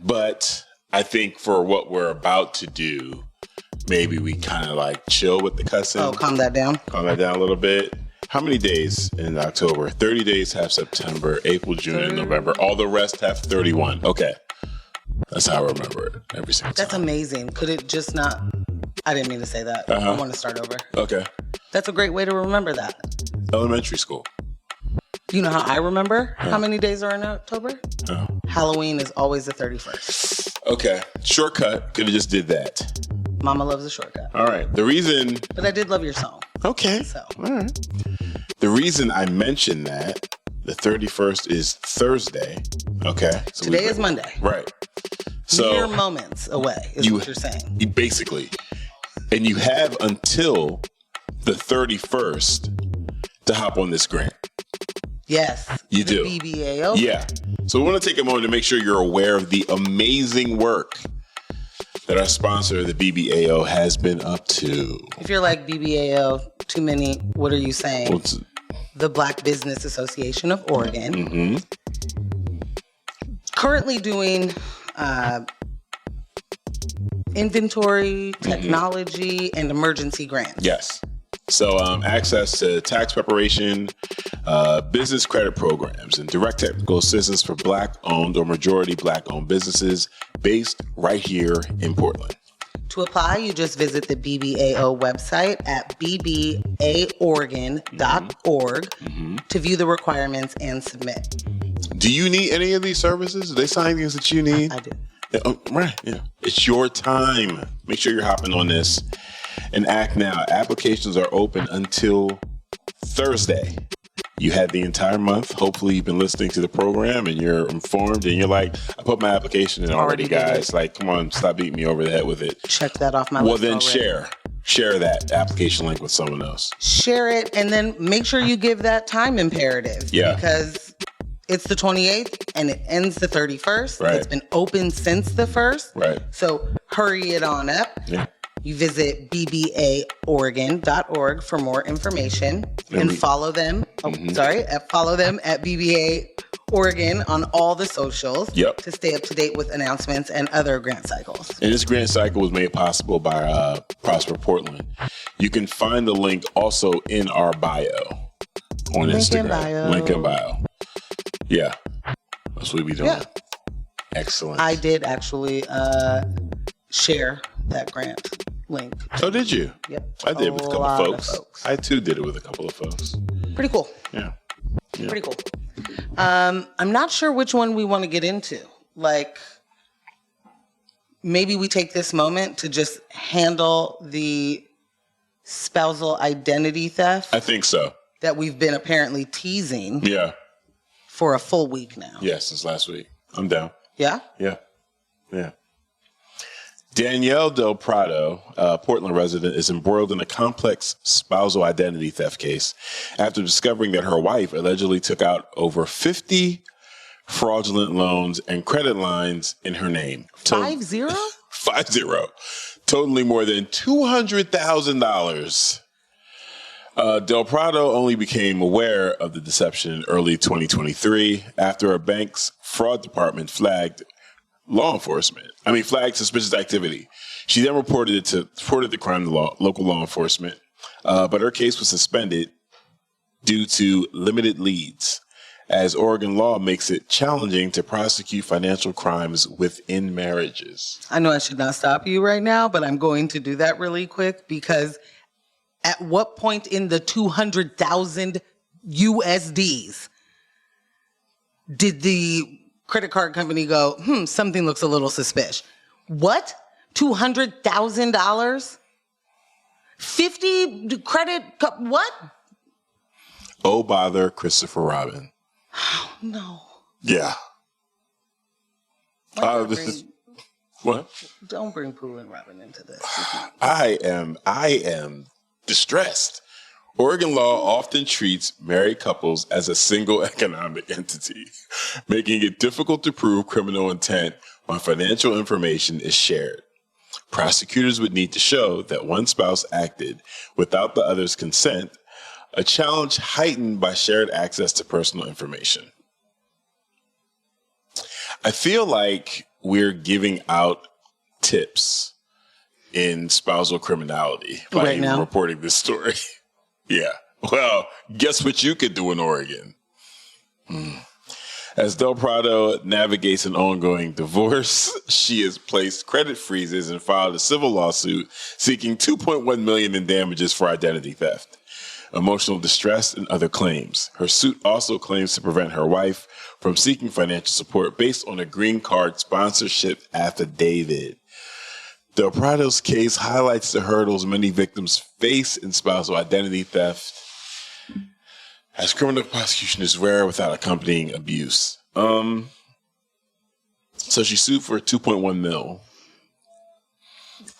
But I think for what we're about to do, maybe we kind of like chill with the cussing.
Oh, calm that down.
Calm that down a little bit. How many days in October? 30 days have September, April, June, and November. All the rest have 31. Okay. That's how I remember it every single time.
That's amazing. Could it just not... I didn't mean to say that. I want to start over.
Okay.
That's a great way to remember that.
Elementary school.
Do you know how I remember how many days are in October?
Oh.
Halloween is always the 31st.
Okay. Shortcut. Could have just did that.
Mama loves a shortcut.
All right. The reason...
But I did love your song.
Okay.
So.
All right. The reason I mentioned that, the 31st is Thursday. Okay. So
Today is Monday.
Right. So
mere moments away is what you're saying.
Basically. And you have until the 31st to hop on this grant.
Yes.
You
the
do.
BBAO.
Yeah. So we want to take a moment to make sure you're aware of the amazing work that our sponsor, the BBAO, has been up to.
If you're like BBAO, too many, what are you saying? The Black Business Association of Oregon.
Mm-hmm.
Currently doing inventory, technology, and emergency grants.
Yes. So access to tax preparation, business credit programs, and direct technical assistance for Black-owned or majority Black-owned businesses based right here in Portland.
To apply, you just visit the BBAO website at bbaoregon.org to view the requirements and submit.
Do you need any of these services? Are they things that you need?
I do.
Right. Yeah. It's your time. Make sure you're hopping on this and act now. Applications are open until Thursday. You had the entire month. Hopefully, you've been listening to the program and you're informed. And you're like, I put my application in already, guys. Like, come on, stop beating me over the head with it.
Check that off my list.
Well, then
already.
share that application link with someone else.
Share it, and then make sure you give that time imperative.
Yeah.
Because it's the 28th and it ends the 31st.
Right.
It's been open since the 1st.
Right.
So hurry it on up.
Yeah.
You visit bbaoregon.org for more information and follow them. Follow them at BBA Oregon on all the socials to stay up to date with announcements and other grant cycles.
And this grant cycle was made possible by Prosper Portland. You can find the link also in our bio on Instagram. Link in bio. Yeah. That's what we doing. Yeah. Excellent.
I did actually share that grant link.
Oh, did you?
Yep.
I did with a couple of folks. I too did it with a couple of folks.
Pretty cool.
Yeah.
Pretty cool. I'm not sure which one we want to get into. Like, maybe we take this moment to just handle the spousal identity theft.
I think so.
That we've been apparently teasing.
Yeah.
For a full week now.
Yes, since last week. I'm down.
Yeah?
Yeah. Yeah. Danielle Del Prado, a Portland resident, is embroiled in a complex spousal identity theft case after discovering that her wife allegedly took out over 50 fraudulent loans and credit lines in her name.
50?
50. Totaling more than $200,000. Del Prado only became aware of the deception in early 2023 after a bank's fraud department flagged suspicious activity. She then reported the crime to local law enforcement, but her case was suspended due to limited leads, as Oregon law makes it challenging to prosecute financial crimes within marriages.
I know I should not stop you right now, but I'm going to do that really quick because at what point in the 200,000 USDs did the credit card company go, something looks a little suspicious? What? $200,000? 50 credit, what?
Oh, bother, Christopher Robin.
Oh, no.
Yeah. What?
Don't bring Pooh and Robin into this.
I am distressed. Oregon law often treats married couples as a single economic entity, making it difficult to prove criminal intent when financial information is shared. Prosecutors would need to show that one spouse acted without the other's consent, a challenge heightened by shared access to personal information. I feel like we're giving out tips in spousal criminality by even reporting this story. Yeah. Well, guess what you could do in Oregon? As Del Prado navigates an ongoing divorce, she has placed credit freezes and filed a civil lawsuit seeking $2.1 million in damages for identity theft, emotional distress, and other claims. Her suit also claims to prevent her wife from seeking financial support based on a green card sponsorship affidavit. Del Prado's case highlights the hurdles many victims face in spousal identity theft, as criminal prosecution is rare without accompanying abuse. So she sued for $2.1 million.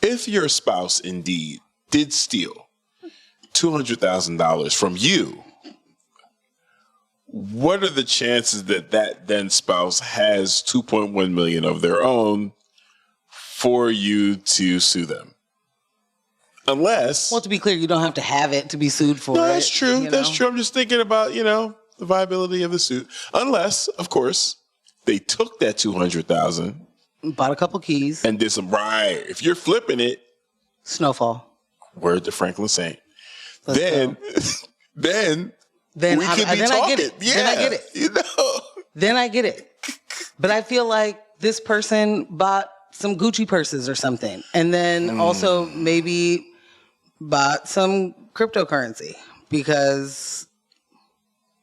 If your spouse indeed did steal $200,000 from you, what are the chances that then spouse has $2.1 million of their own for you to sue them? Unless...
Well, to be clear, you don't have to have it to be sued for it.
No, that's true. That's true. I'm just thinking about, the viability of the suit. Unless, of course, they took that $200,000.
Bought a couple keys.
And did some... Right. If you're flipping it...
Snowfall.
Word to Franklin Saint. Then we could be talking.
I get it.
Yeah,
then I get it. Then I get it. But I feel like this person bought some Gucci purses or something. And then also maybe bought some cryptocurrency, because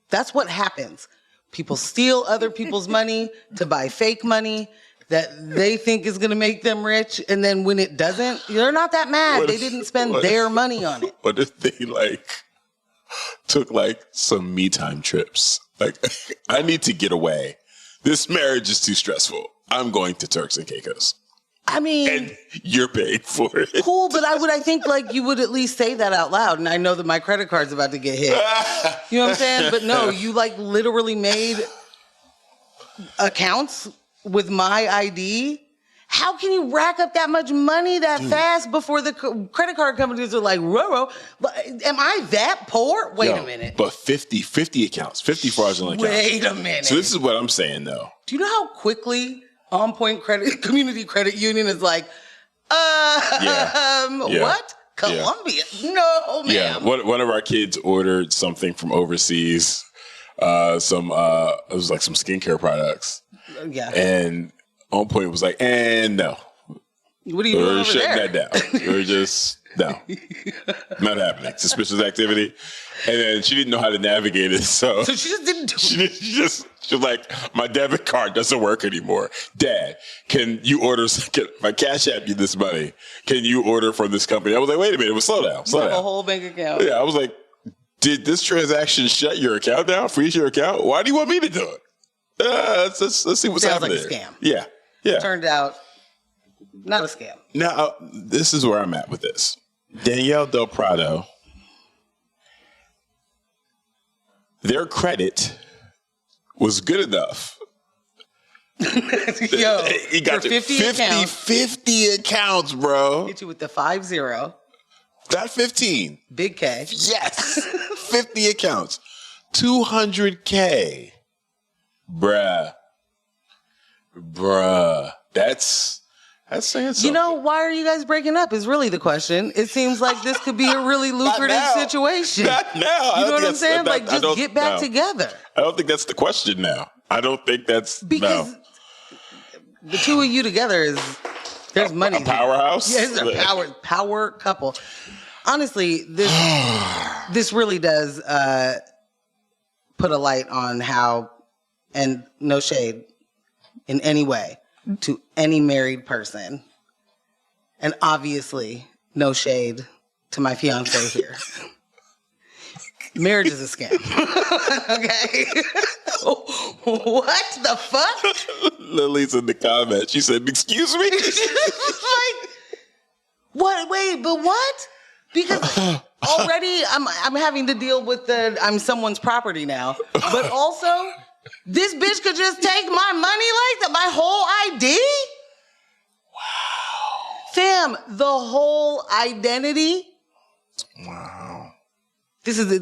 that's what happens. People steal other people's money to buy fake money that they think is going to make them rich. And then when it doesn't, they're not that mad. They didn't spend their money on it.
What if they took like some me time trips. Like, I need to get away. This marriage is too stressful. I'm going to Turks and Caicos.
I mean,
and you're paying for it.
Cool, but I think like you would at least say that out loud. And I know that my credit card's about to get hit. You know what I'm saying? But no, you like literally made accounts with my ID. How can you rack up that much money that fast before the credit card companies are like, whoa, am I that poor? Wait a minute.
But 50 accounts, 50 fraudulent accounts.
Wait a minute.
So this is what I'm saying, though.
Do you know how quickly On Point Community Credit Union is like, what? Colombia? Yeah. No, ma'am.
Yeah, one of our kids ordered something from overseas, it was like some skincare products.
Yeah.
And On Point was like, and no.
What are you doing over
shutting
there?
that down. We're just, no. Not happening. Suspicious activity. And then she didn't know how to navigate it, so
she just didn't do it.
She was like, my debit card doesn't work anymore. Dad, can you order, my Cash App you this money? Can you order from this company? I was like, wait a minute, slow down.
You have a whole bank account.
Yeah, I was like, did this transaction shut your account down, freeze your account? Why do you want me to do it? Let's see what's happening.
Sounds like a scam.
Yeah.
Turned out, not a scam.
Now, this is where I'm at with this. Danielle Del Prado, their credit was good enough.
Yo,
he got
for 50
accounts, bro.
Hit you with the 50.
Not 15.
Big K.
Yes. 50 accounts. 200K. Bruh. That's saying something.
You know, why are you guys breaking up is really the question. It seems like this could be a really lucrative situation.
Not now.
You know what I'm saying? Like, just get back together.
I don't think that's the question now. I don't think that's...
Because the two of you together there's money.
A powerhouse?
Yeah, it's a power couple. Honestly, this really does put a light on how, and no shade in any way, to any married person. And obviously, no shade to my fiance here. Marriage is a scam. Okay? What the fuck?
Lily's in the comments. She said, excuse me?
Like, what? Wait, but what? Because already I'm having to deal with I'm someone's property now. But also, this bitch could just take my money like that, my whole ID? Wow. Fam, the whole identity?
Wow.
This is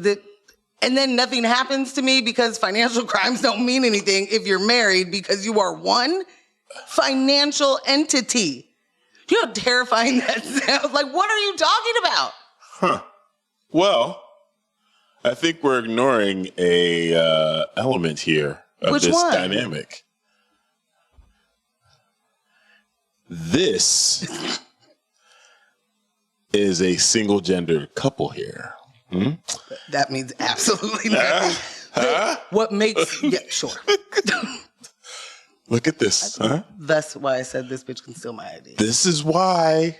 and then nothing happens to me because financial crimes don't mean anything if you're married because you are one financial entity. Do you know how terrifying that sounds? Like, what are you talking about?
Huh. Well, I think we're ignoring a element here of
Which
this
one?
dynamic. This is a single-gendered couple here. Hmm?
That means absolutely nothing. What makes... Yeah, sure.
Look at this. Huh?
That's why I said this bitch can steal my ID.
This is why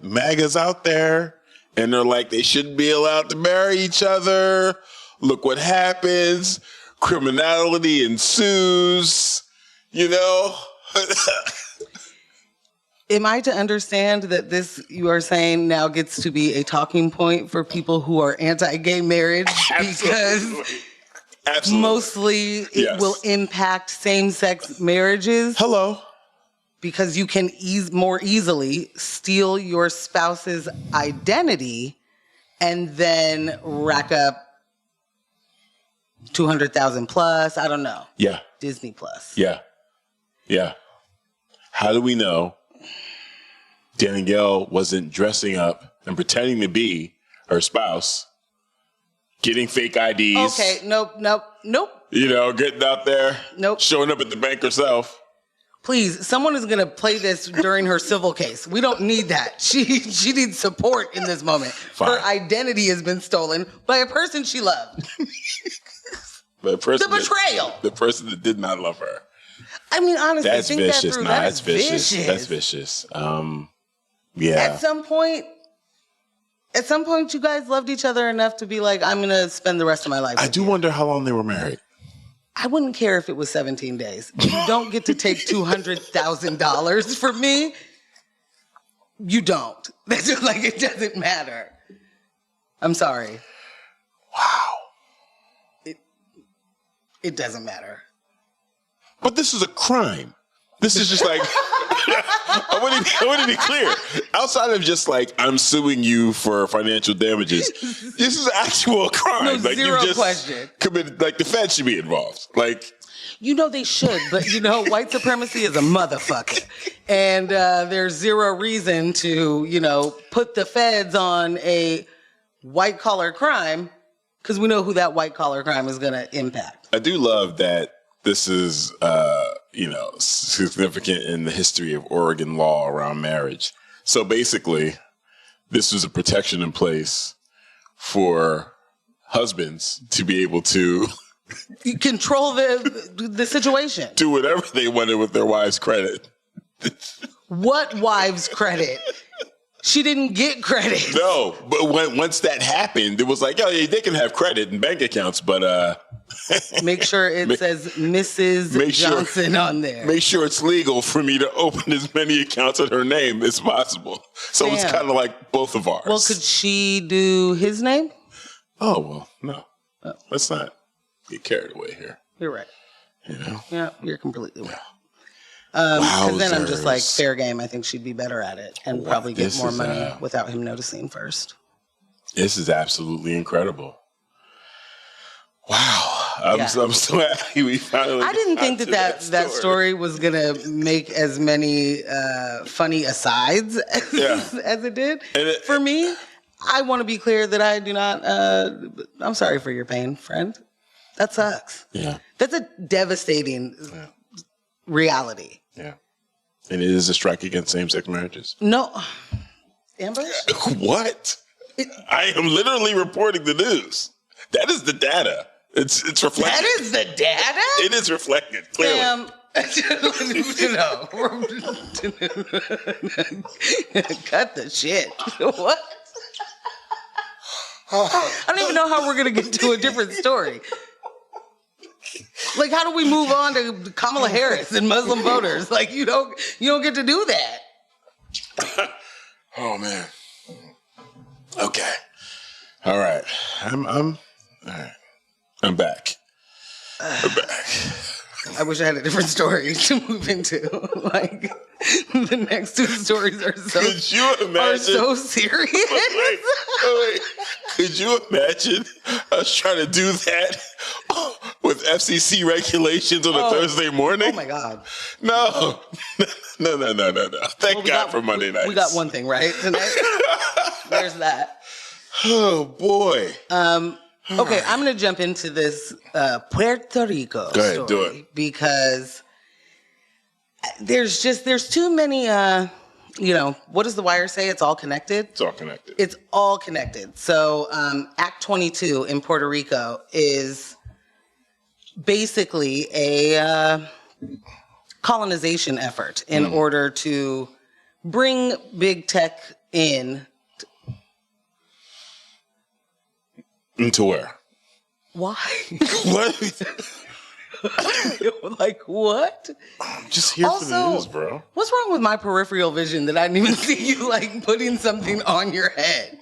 MAGA's out there and they're like, they shouldn't be allowed to marry each other. Look what happens. Criminality ensues, you know?
Am I to understand that this, you are saying, now gets to be a talking point for people who are anti-gay marriage? Because mostly it will impact same-sex marriages?
Hello.
Because you can more easily steal your spouse's identity and then rack up 200,000 plus, I don't know.
Yeah.
Disney plus.
Yeah. How do we know Danielle wasn't dressing up and pretending to be her spouse, getting fake IDs?
Okay, nope.
You know, getting out there.
Nope.
Showing up at the bank herself.
Please, someone is going to play this during her civil case. We don't need that. She needs support in this moment.
Fine.
Her identity has been stolen by a person she loved.
The
betrayal.
The person that did not love her.
I mean, honestly,
That's
think
vicious.
that through.
That's vicious. That's vicious. Yeah.
At some point, At some point, you guys loved each other enough to be like, I'm going to spend the rest of my life
I
with
do
you.
wonder how long they were married.
I wouldn't care if it was 17 days. You don't get to take $200,000 from me. You don't. That's just like, it doesn't matter. I'm sorry.
Wow.
It doesn't matter.
But this is a crime. This is just like, I want to be clear. Outside of just like, I'm suing you for financial damages, this is actual crime.
No,
like
zero
you just
question.
committed, like the Fed should be involved. Like,
You know they should, but you know, white supremacy is a motherfucker. And there's zero reason to, you know, put the feds on a white collar crime because we know who that white collar crime is going to impact.
I do love that this is, you know, significant in the history of Oregon law around marriage. So basically, this was a protection in place for husbands to be able to
You control the situation.
do whatever they wanted with their wives' credit.
What wives' credit? She didn't get credit.
No, but once that happened, it was like, oh, yeah, they can have credit and bank accounts, but
Make sure it says Mrs. Johnson on there.
Make sure it's legal for me to open as many accounts in her name as possible. So it's
Damn.
kind of like both of ours.
Well, could she do his name?
Oh, well, no. Let's not get carried away here.
You're right.
You know?
Yeah, you're completely right. Because then I'm just like,
Wowzers.
fair game. I think she'd be better at it and probably get
This
more
is,
money without him noticing first.
This is absolutely incredible. Wow. I'm so happy we finally
I didn't think
got to
that story was going to make as many funny asides as it did. For me, I want to be clear that I do not, I'm sorry for your pain, friend. That sucks.
Yeah.
That's a devastating reality.
Yeah. And it is a strike against same-sex marriages.
No. Ambush?
What? I am literally reporting the news. That is the data. It's reflected.
That is the data?
It is reflected, clearly.
Damn. Cut the shit. What? I don't even know how we're going to get to a different story. Like, how do we move on to Kamala Harris and Muslim voters? Like, you don't get to do that.
Oh man. Okay. All right. I'm all right. I'm back. I'm back.
I wish I had a different story to move into. Like, the next two stories are so,
Could you imagine?
are so serious.
Wait. Could you imagine us trying to do that with FCC regulations on a Thursday morning?
Oh my God.
No. Thank God for Monday nights.
We got one thing right tonight. There's that.
Oh boy.
Okay, I'm going to jump into this Puerto Rico
Go ahead,
story
do it.
because there's too many, what does The Wire say? It's all connected?
It's all connected.
It's all connected. So Act 22 in Puerto Rico is basically a colonization effort in order to bring big tech in.
Into where?
Why?
What?
Like, what?
I'm just here for the news, bro.
What's wrong with my peripheral vision that I didn't even see you, like, putting something on your head?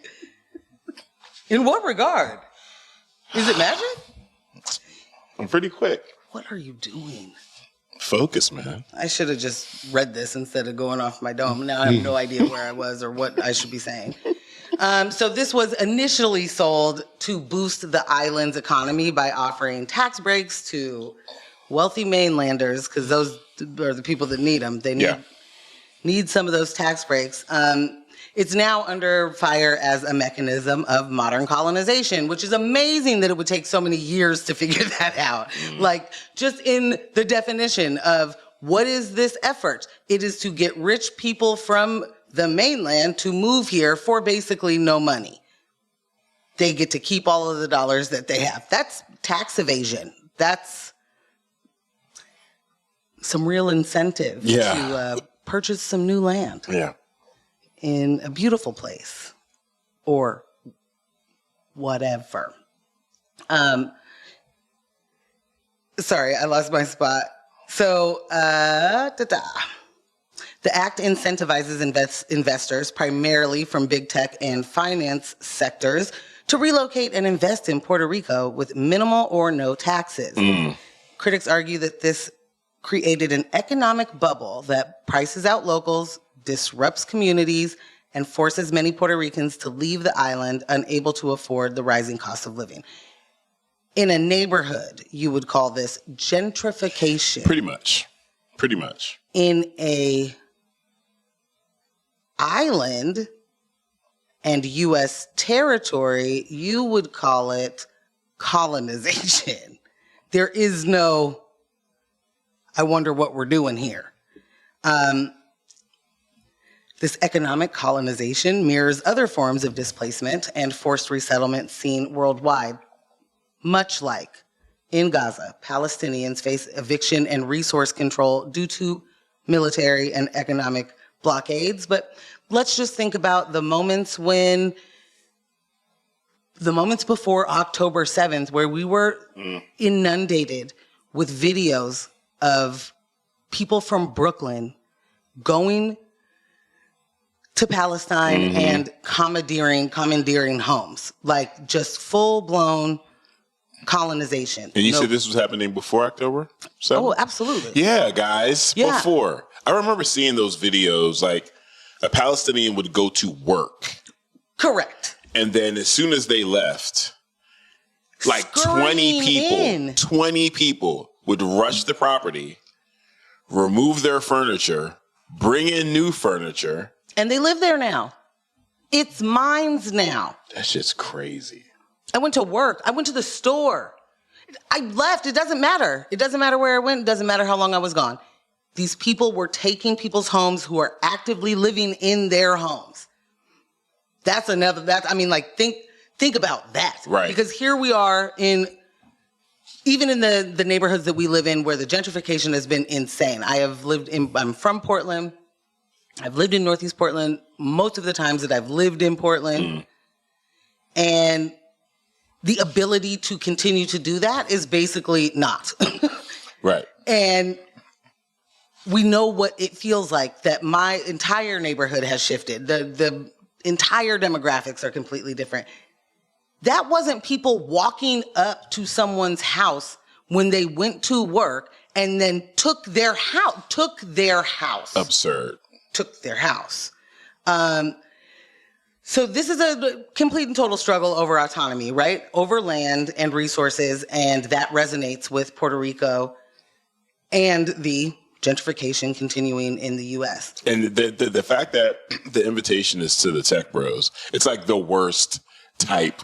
In what regard? Is it magic?
I'm pretty quick.
What are you doing?
Focus, man.
I should have just read this instead of going off my dome. Now I have no idea where I was or what I should be saying. So this was initially sold to boost the island's economy by offering tax breaks to wealthy mainlanders, because those are the people that need them. They need some of those tax breaks. It's now under fire as a mechanism of modern colonization, which is amazing that it would take so many years to figure that out. Like, just in the definition of what is this effort? It is to get rich people from the mainland to move here for basically no money. They get to keep all of the dollars that they have. That's tax evasion. That's some real incentive to purchase some new land.
Yeah.
In a beautiful place or whatever. Sorry, I lost my spot. So, the act incentivizes investors, primarily from big tech and finance sectors, to relocate and invest in Puerto Rico with minimal or no taxes. Critics argue that this created an economic bubble that prices out locals, disrupts communities, and forces many Puerto Ricans to leave the island unable to afford the rising cost of living. In a neighborhood, you would call this gentrification.
Pretty much.
In a island and U.S. territory, you would call it colonization. There is no, I wonder what we're doing here. This economic colonization mirrors other forms of displacement and forced resettlement seen worldwide. Much like in Gaza, Palestinians face eviction and resource control due to military and economic blockades. But let's just think about the moments before October 7th, where we were inundated with videos of people from Brooklyn going to Palestine and commandeering homes, like just full-blown colonization.
And you said this was happening before October 7th?
Oh, absolutely.
Yeah, guys,
Yeah.
before. I remember seeing those videos, like a Palestinian would go to work.
Correct.
And then as soon as they left, like
Scurrying
20 people would rush the property, remove their furniture, bring in new furniture.
And they live there now. It's mine now.
That shit's crazy.
I went to work. I went to the store. I left. It doesn't matter. It doesn't matter where I went. It doesn't matter how long I was gone. These people were taking people's homes who are actively living in their homes. Think about that.
Right.
Because here we are even in the neighborhoods that we live in, where the gentrification has been insane. I'm from Portland. I've lived in Northeast Portland most of the times that I've lived in Portland. And the ability to continue to do that is basically not.
Right.
And we know what it feels like that my entire neighborhood has shifted. The entire demographics are completely different. That wasn't people walking up to someone's house when they went to work and then took their house.
Absurd.
Took their house. So this is a complete and total struggle over autonomy, right? Over land and resources, and that resonates with Puerto Rico and the gentrification continuing in the U.S.
And the fact that the invitation is to the tech bros, it's like the worst type.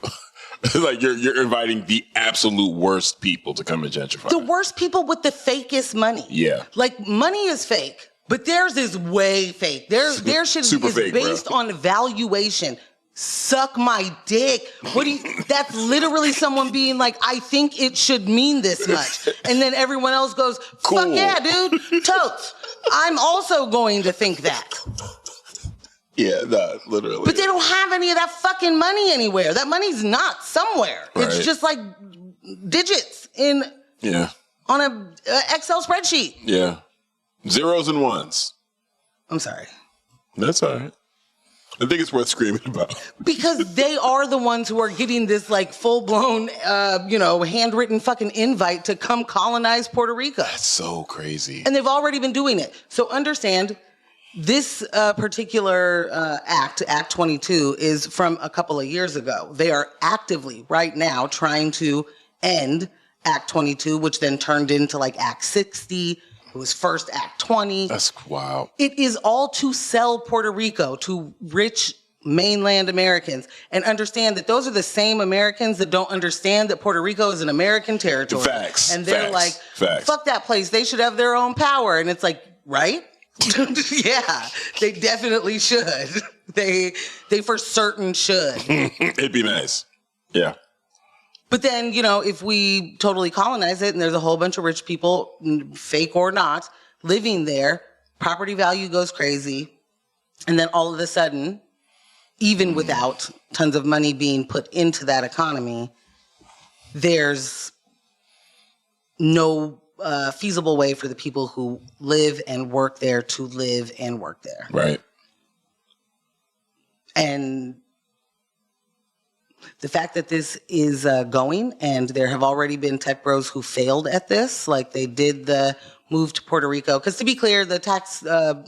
Like you're inviting the absolute worst people to come and gentrify.
The worst people with the fakest money.
Yeah.
Like, money is fake. But theirs is way fake. Their shit is
fake,
based on valuation. Suck my dick. That's literally someone being like, I think it should mean this much. And then everyone else goes,
Cool.
Fuck yeah, dude. Totes. I'm also going to think that.
Yeah, no, literally.
But they don't have any of that fucking money anywhere. That money's not somewhere.
Right.
It's just like digits on a Excel spreadsheet.
Yeah. Zeros and ones.
I'm sorry.
That's all right. I think it's worth screaming about.
Because they are the ones who are getting this like full-blown, handwritten fucking invite to come colonize Puerto Rico.
That's so crazy.
And they've already been doing it. So understand, this particular act, Act 22, is from a couple of years ago. They are actively right now trying to end Act 22, which then turned into like Act 60. It was first Act 20.
That's wow.
It is all to sell Puerto Rico to rich mainland Americans, and understand that those are the same Americans that don't understand that Puerto Rico is an American territory.
Facts.
And they're fuck that place. They should have their own power. And it's like, right? Yeah, they definitely should. They for certain should.
It'd be nice. Yeah.
But then, if we totally colonize it and there's a whole bunch of rich people, fake or not, living there, property value goes crazy. And then all of a sudden, even without tons of money being put into that economy, there's no feasible way for the people who live and work there to live and work there.
Right.
And the fact that this is going, and there have already been tech bros who failed at this, like they did the move to Puerto Rico. Because to be clear, the tax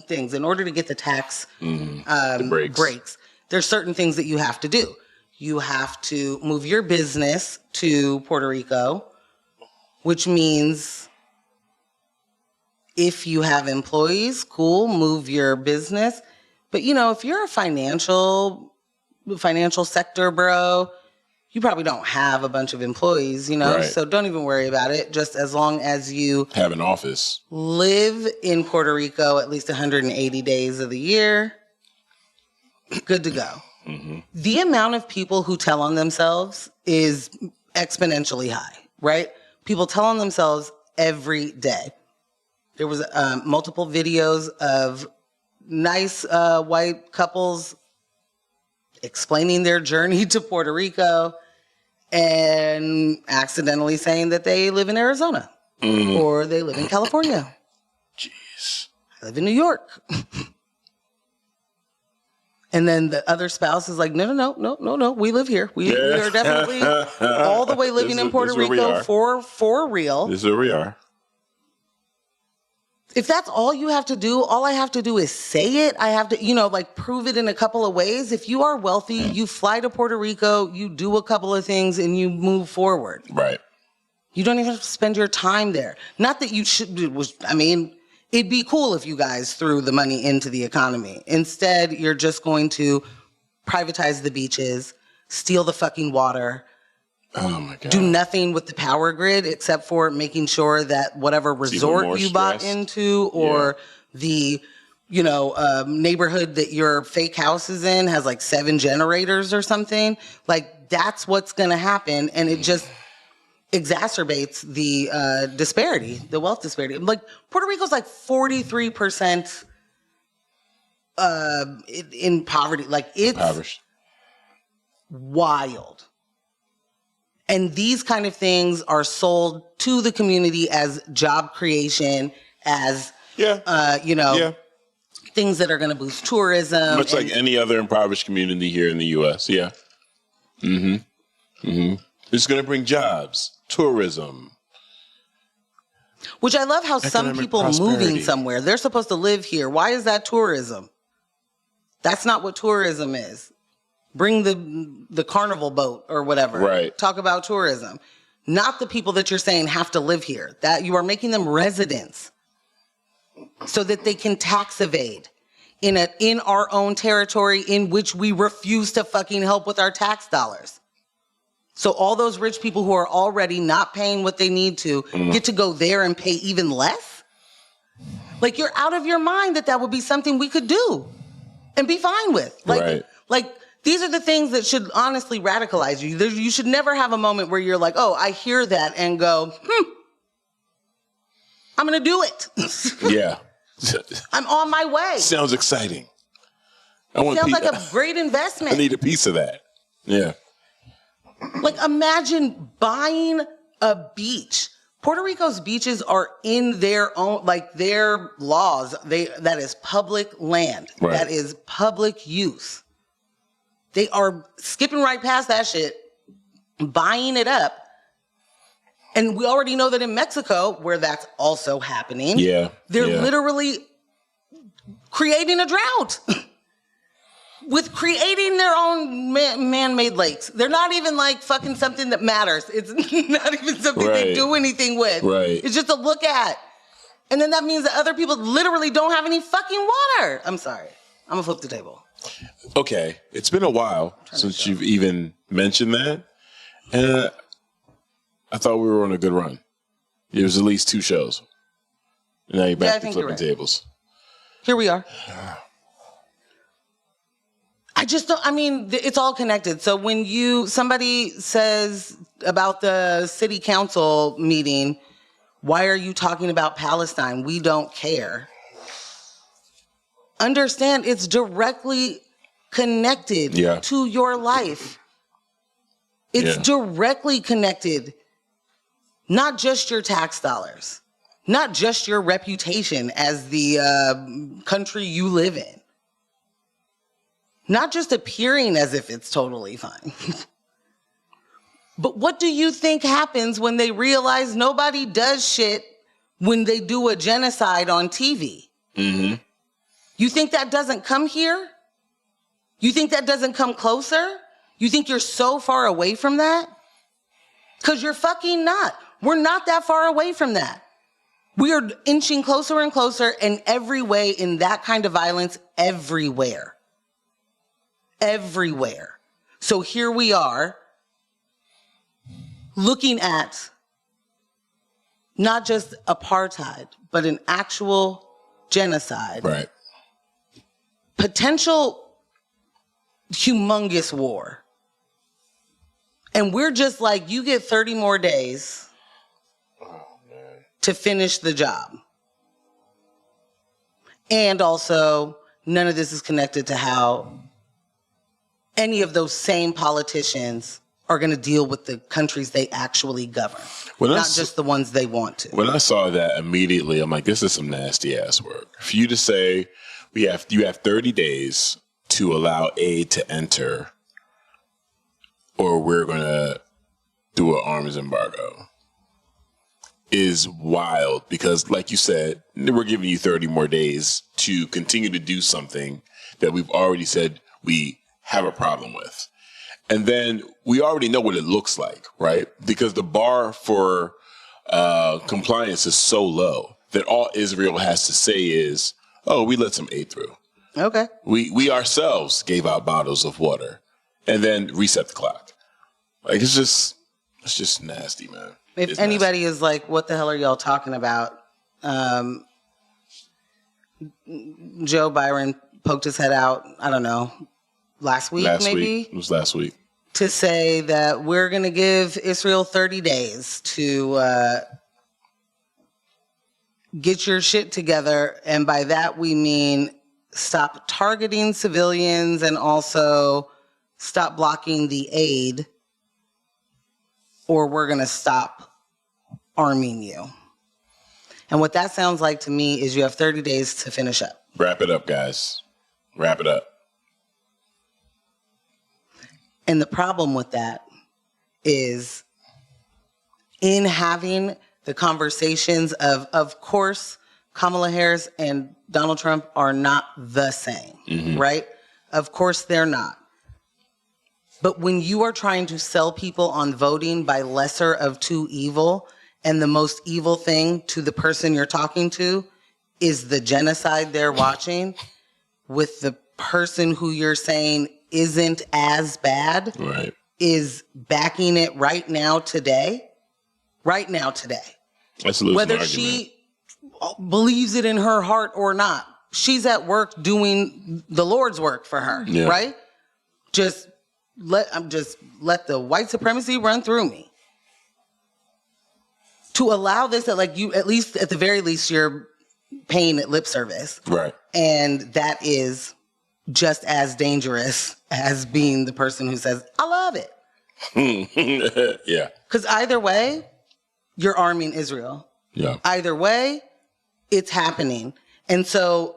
things, in order to get the tax
The
breaks, there's certain things that you have to do. You have to move your business to Puerto Rico, which means if you have employees, cool, move your business. But, you know, if you're a financial sector, bro, you probably don't have a bunch of employees, you know?
Right.
So don't even worry about it. Just as long as you
have an office,
live in Puerto Rico at least 180 days of the year, good to go.
Mm-hmm.
The amount of people who tell on themselves is exponentially high, right? People tell on themselves every day. There was multiple videos of nice white couples explaining their journey to Puerto Rico and accidentally saying that they live in Arizona or they live in California.
Jeez.
I live in New York. And then the other spouse is like, no, we live here. We are definitely all the way living in Puerto Rico for real.
This is where we are.
If that's all you have to do, all I have to do is say it. I have to, like prove it in a couple of ways. If you are wealthy, you fly to Puerto Rico, you do a couple of things and you move forward.
Right.
You don't even have to spend your time there. Not that you should, it'd be cool if you guys threw the money into the economy. Instead, you're just going to privatize the beaches, steal the fucking water,
oh my God.
do nothing with the power grid except for making sure that whatever resort you bought into or the, neighborhood that your fake house is in has like 7 generators or something. Like that's what's going to happen. And it just exacerbates the disparity, the wealth disparity. Like Puerto Rico's like 43% in poverty. Like it's
impoverished.
Wild. And these kind of things are sold to the community as job creation, as things that are going to boost tourism.
Much like any other impoverished community here in the U.S. Yeah. Mm-hmm. Mm-hmm. It's going to bring jobs, tourism.
Which I love how some
Economic
people
prosperity.
moving somewhere, they're supposed to live here. Why is that tourism? That's not what tourism is. Bring the carnival boat or whatever.
Right.
Talk about tourism. Not the people that you're saying have to live here. That you are making them residents so that they can tax evade in our own territory in which we refuse to fucking help with our tax dollars. So all those rich people who are already not paying what they need to get to go there and pay even less? Like you're out of your mind that would be something we could do and be fine with. Like these are the things that should honestly radicalize you. You should never have a moment where you're like, oh, I hear that and go, I'm going to do it.
Yeah.
I'm on my way.
Sounds exciting.
Sounds like a great investment.
I need a piece of that. Yeah.
Like imagine buying a beach. Puerto Rico's beaches are in their own, like their laws. That is public land.
Right.
That is public use. They are skipping right past that shit, buying it up. And we already know that in Mexico, where that's also happening, they're literally creating a drought with creating their own man-made lakes. They're not even like fucking something that matters. It's not even something they do anything with.
Right.
It's just a look at. And then that means that other people literally don't have any fucking water. I'm sorry. I'm gonna flip the table.
Okay, it's been a while since you've even mentioned that, and I thought we were on a good run. It was at least 2 shows. And now you're back to flipping tables.
Here we are. It's all connected. So when somebody says about the city council meeting, why are you talking about Palestine? We don't care. Understand it's directly connected to your life. It's directly connected, not just your tax dollars, not just your reputation as the country you live in, not just appearing as if it's totally fine. But what do you think happens when they realize nobody does shit when they do a genocide on TV? Mm-hmm. You think that doesn't come here? You think that doesn't come closer? You think you're so far away from that? Because you're fucking not. We're not that far away from that. We are inching closer and closer in every way in that kind of violence everywhere. Everywhere. So here we are looking at not just apartheid, but an actual genocide.
Right.
Potential humongous war. And we're just like, you get 30 more days to finish the job. And also, none of this is connected to how any of those same politicians are going to deal with the countries they actually govern. Not just the ones they want to.
When I saw that immediately, I'm like, this is some nasty ass work. For you to say you have 30 days to allow aid to enter, or we're going to do an arms embargo, is wild. Because like you said, we're giving you 30 more days to continue to do something that we've already said we have a problem with. And then we already know what it looks like, right? Because the bar for compliance is so low that all Israel has to say is, oh, we let some aid through.
Okay.
We ourselves gave out bottles of water and then reset the clock. Like, it's just nasty, man.
If anybody is like, what the hell are y'all talking about? Joe Byron poked his head out, I don't know, last week. It was last week. To say that we're going to give Israel 30 days to get your shit together. And by that, we mean stop targeting civilians and also stop blocking the aid, or we're going to stop arming you. And what that sounds like to me is you have 30 days to finish up.
Wrap it up, guys. Wrap it up.
And the problem with that is in having the conversations of course, Kamala Harris and Donald Trump are not the same, right? Of course they're not. But when you are trying to sell people on voting by lesser of two evil, and the most evil thing to the person you're talking to is the genocide they're watching, with the person who you're saying isn't as bad,
right,
is backing it right now today.
That's a losing
Whether
argument.
she believes it in her heart or not, she's at work doing the Lord's work for her, right? Just let the white supremacy run through me. To allow this, that like you, at least at the very least, you're paying it lip service,
right?
And that is just as dangerous as being the person who says, I love it.
Yeah.
Because either way, you're arming Israel.
Yeah.
Either way, it's happening. And so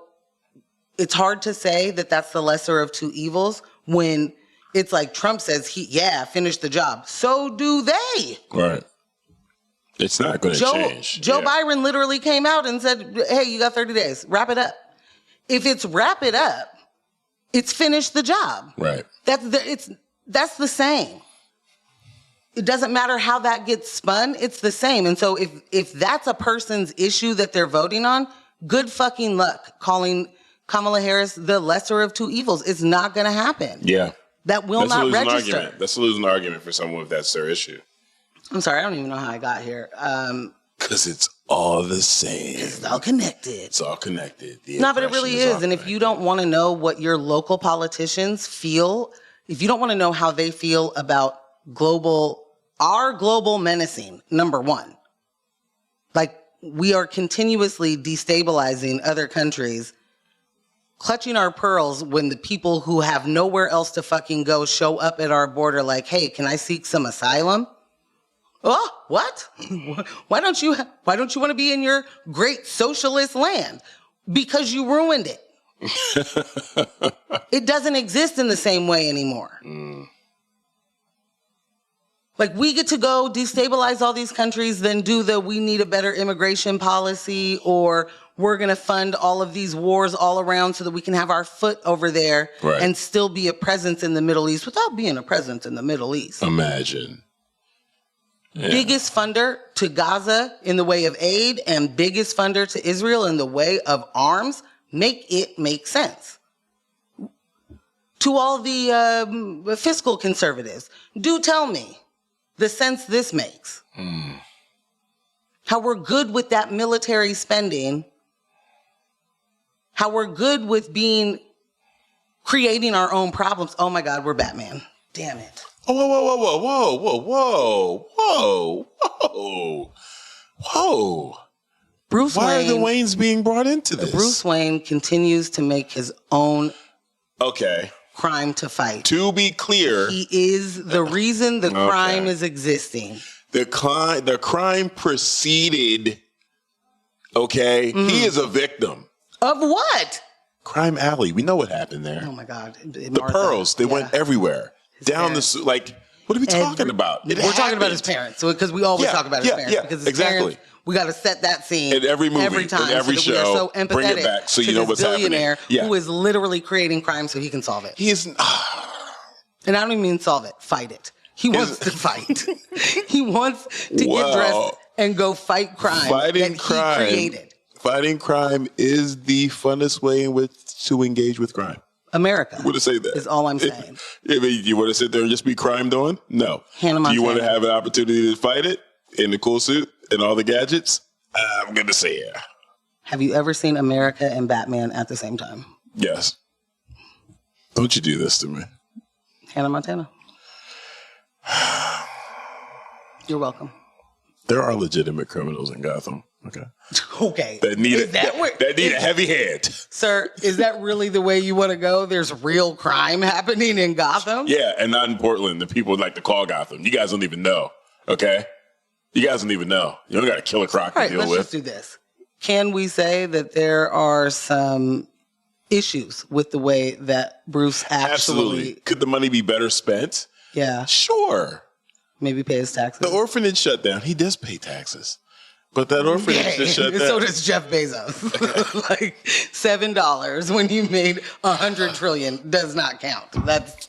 it's hard to say that that's the lesser of two evils when it's like Trump says, finish the job. So do they.
Right. It's not going to change.
Joe Byron literally came out and said, hey, you got 30 days. Wrap it up. If it's wrap it up, it's finish the job.
Right.
That's the same. It doesn't matter how that gets spun. It's the same. And so if that's a person's issue that they're voting on, good fucking luck calling Kamala Harris the lesser of two evils. It's not going to happen.
Yeah.
That will not register.
That's a losing argument for someone if that's their issue.
I'm sorry. I don't even know how I got here.
Because it's all the same.
It's all connected.
It's all connected.
No, but it really is. And if you don't want to know what your local politicians feel, if you don't want to know how they feel about our global menacing, number one, like we are continuously destabilizing other countries clutching our pearls when the people who have nowhere else to fucking go show up at our border like, hey, can I seek some asylum? Oh, what? Why don't you want to be in your great socialist land? Because you ruined it. It doesn't exist in the same way anymore. Like, we get to go destabilize all these countries, then do we need a better immigration policy, or we're going to fund all of these wars all around so that we can have our foot over there and still be a presence in the Middle East without being a presence in the Middle East.
Imagine. Yeah. Biggest
funder to Gaza in the way of aid and biggest funder to Israel in the way of arms. Make it make sense. To all the fiscal conservatives, do tell me the sense this makes. How we're good with that military spending. How we're good with creating our own problems. Oh my God, we're Batman. Damn it.
Oh, whoa.
Bruce Wayne.
Why are the Waynes being brought into this?
Bruce Wayne continues to make his own crime to fight.
To be clear,
he is the reason the crime is existing.
The crime preceded. He is a victim
of what?
Crime Alley. We know what happened there.
Oh my God!
The pearls. They went everywhere. Down parents. What are we talking about?
We're talking about his parents. So because we always talk about his parents. Because his parents, we got to set that scene
in every movie,
every time,
in every
so
show.
We are so empathetic
bring it back so you know what's
billionaire
happening.
Who is literally creating crime so he can solve it.
He is,
and I don't even mean solve it. Fight it. He wants to fight. He wants to get dressed and go fight crime
Fighting
that
crime.
He created.
Fighting crime is the funnest way in which to engage with crime.
America.
Would have said that
is all I'm saying.
You want to sit there and just be crime doing? No.
Hannah Montana.
Do you want to have an opportunity to fight it in the cool suit and all the gadgets? I'm going to say yeah.
Have you ever seen America and Batman at the same time?
Yes. Don't you do this to me.
Hannah Montana. You're welcome.
There are legitimate criminals in Gotham.
Okay.
That need a heavy hand.
Sir, is that really the way you want to go? There's real crime happening in Gotham?
Yeah, and not in Portland. The people like to call Gotham. You guys don't even know, okay? You guys don't even know. You don't got a killer croc to deal with.
Let's just do this. Can we say that there are some issues with the way that Bruce actually...
Absolutely. Could the money be better spent?
Yeah.
Sure.
Maybe pay his taxes.
The orphanage shut down. He does pay taxes. But that orphanage just shut down.
So does Jeff Bezos. Like $7 when you made 100 trillion does not count. That's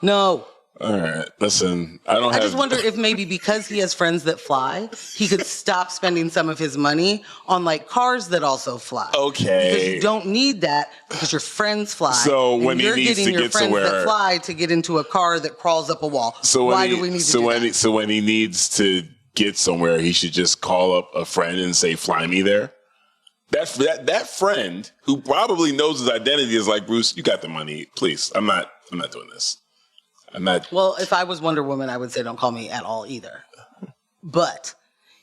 no.
All right. Listen,
I just wonder if maybe because he has friends that fly, he could stop spending some of his money on like cars that also fly.
Okay.
Because you don't need that because your friends fly.
So when he needs to get somewhere,
that fly to get into a car that crawls up a wall.
So
why do we need to do that?
So when he needs to get somewhere, he should just call up a friend and say, "Fly me there." That friend who probably knows his identity is like, "Bruce, you got the money, please. I'm not doing this. I'm not."
Well, if I was Wonder Woman, I would say don't call me at all either. But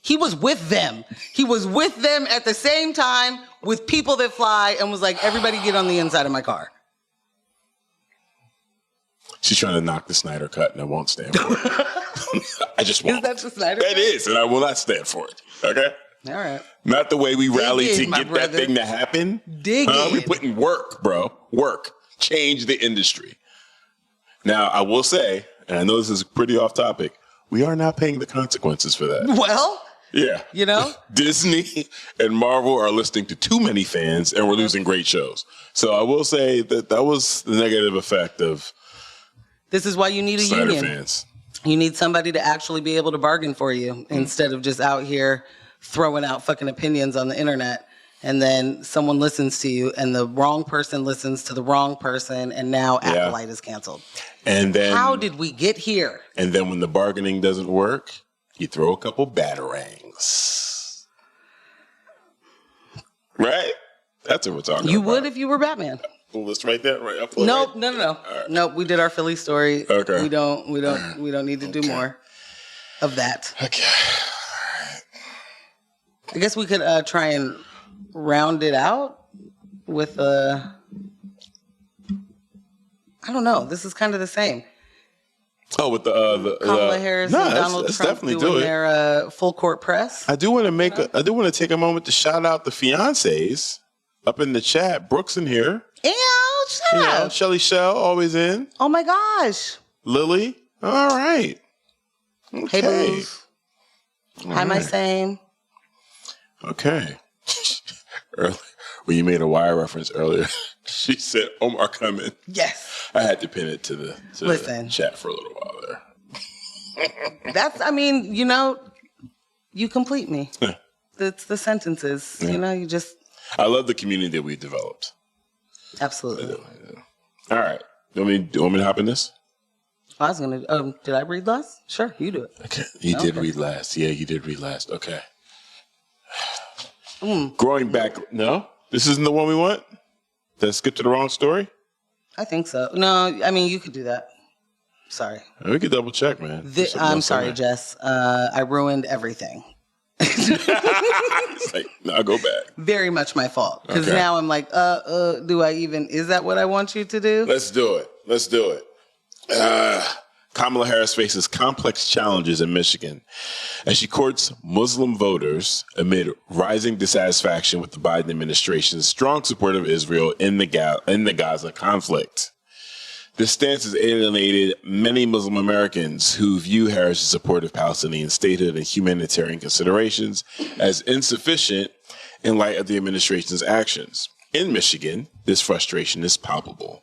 he was with them. He was with them at the same time with people that fly and was like, "Everybody get on the inside of my car."
She's trying to knock the Snyder cut, and I won't stand for it. I just won't.
Is that the Snyder cut?
That is, and I will not stand for it. Okay?
All right.
Not the way we rallied to get that thing to happen. We put in work, bro. Work. Change the industry. Now, I will say, and I know this is pretty off topic, we are not paying the consequences for that.
Well,
yeah.
You know?
Disney and Marvel are listening to too many fans, and we're losing great shows. So I will say that was the negative effect of
this is why you need a
Snyder
union.
Fans.
You need somebody to actually be able to bargain for you instead of just out here throwing out fucking opinions on the internet. And then someone listens to you and the wrong person listens to the wrong person. And now Acolyte is canceled.
And then
how did we get here?
And then when the bargaining doesn't work, you throw a couple batarangs. Right? That's what we're talking about.
You would if you were Batman.
Let's write that right.
No.
Right.
Nope. We did our Philly story.
Okay.
We don't need to do more of that.
Okay. All right.
I guess we could try and round it out with I don't know. This is kind of the same.
Oh, with
Kamala Harris and Donald Trump doing their full court press.
I do want to take a moment to shout out the fiancés up in the chat. Brooks in here.
Yeah,
Shelly Shell always in.
Oh my gosh.
Lily. All right. Okay.
Hey, booze. Hi, my same.
Okay. Earlier, when you made a Wire reference earlier, she said Omar coming.
Yes.
I had to pin it to the chat for a little while there. You
complete me. It's the sentences.
Yeah.
You just.
I love the community that we developed.
Absolutely.
All right. Do you want me to hop in this?
I was going to. Did I read last? Sure, you do it.
Okay. You did read last. Yeah, you did read last. Okay. Growing back. No? This isn't the one we want? Did I skip to the wrong story?
I think so. No, you could do that. Sorry.
We could double check, man.
I'm sorry, Jess. I ruined everything.
It's like, no, I'll go back.
Very much my fault. Because now I'm like, is that what I want you to do?
Let's do it. Kamala Harris faces complex challenges in Michigan as she courts Muslim voters amid rising dissatisfaction with the Biden administration's strong support of Israel in the Gaza conflict. This stance has alienated many Muslim Americans who view Harris' support of Palestinian statehood and humanitarian considerations as insufficient in light of the administration's actions. In Michigan, this frustration is palpable.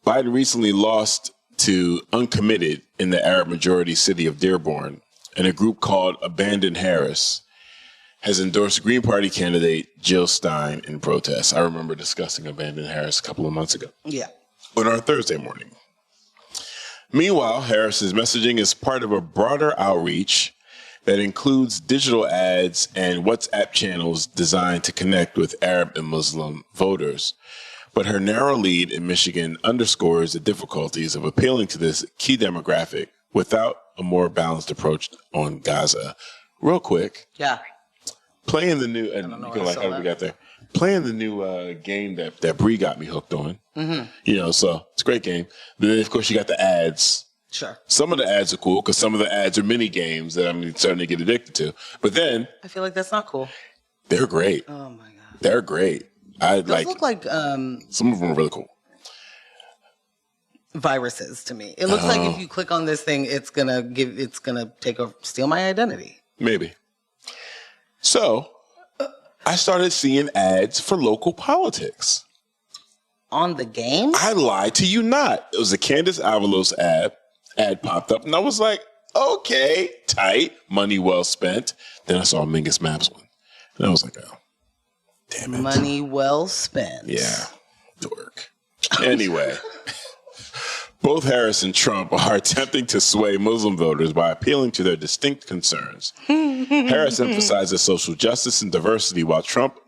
Biden recently lost to Uncommitted in the Arab-majority city of Dearborn, and a group called Abandon Harris has endorsed Green Party candidate Jill Stein in protest. I remember discussing Abandon Harris a couple of months ago.
Yeah.
On our Thursday morning. Meanwhile, Harris's messaging is part of a broader outreach that includes digital ads and WhatsApp channels designed to connect with Arab and Muslim voters. But her narrow lead in Michigan underscores the difficulties of appealing to this key demographic without a more balanced approach on Gaza. Real quick.
Yeah.
Playing the new, and you can how we got there. Playing the new game that Bree got me hooked on. Mm-hmm. So it's a great game. Then, of course, you got the ads.
Sure.
Some of the ads are cool because some of the ads are mini games that I'm starting to get addicted to. But then.
I feel like that's not cool.
They're great.
Oh, my God.
They're great.
Those look like
some of them are really cool.
Viruses to me. It looks like if you click on this thing, it's gonna steal my identity.
Maybe. So I started seeing ads for local politics.
On the game?
I lied to you not. It was a Candace Avalos ad popped up, and I was like, okay, tight, money well spent. Then I saw a Mingus Maps one. And I was like, oh. Damn it.
Money well spent.
Yeah. Dork. Anyway, both Harris and Trump are attempting to sway Muslim voters by appealing to their distinct concerns. Harris emphasizes social justice and diversity, while Trump,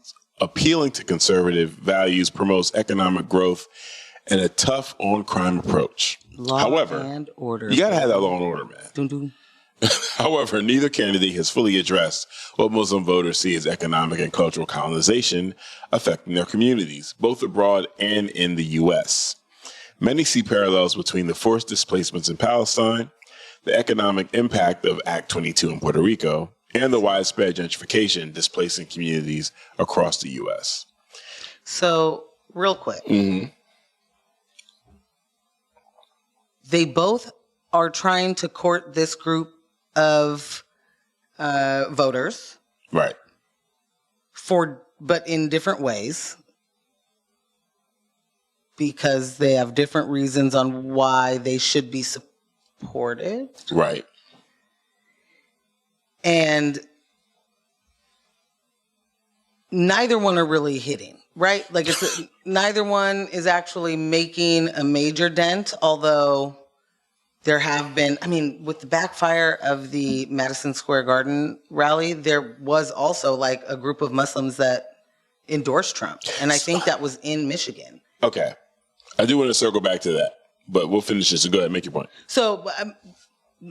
appealing to conservative values, promotes economic growth and a tough on-crime approach. However,
and order.
You got to have that law and order, man.
Dun-dun.
However, neither candidate has fully addressed what Muslim voters see as economic and cultural colonization affecting their communities, both abroad and in the U.S. Many see parallels between the forced displacements in Palestine, the economic impact of Act 22 in Puerto Rico, and the widespread gentrification displacing communities across the U.S.
So, real quick. Mm-hmm. They both are trying to court this group of voters.
Right.
But in different ways. Because they have different reasons on why they should be supported.
Right.
And neither one are really hitting, right? Like neither one is actually making a major dent, although there have been, with the backfire of the Madison Square Garden rally, there was also like a group of Muslims that endorsed Trump. And I think that was in Michigan.
Okay. I do want to circle back to that, but we'll finish this. So go ahead, make your point.
So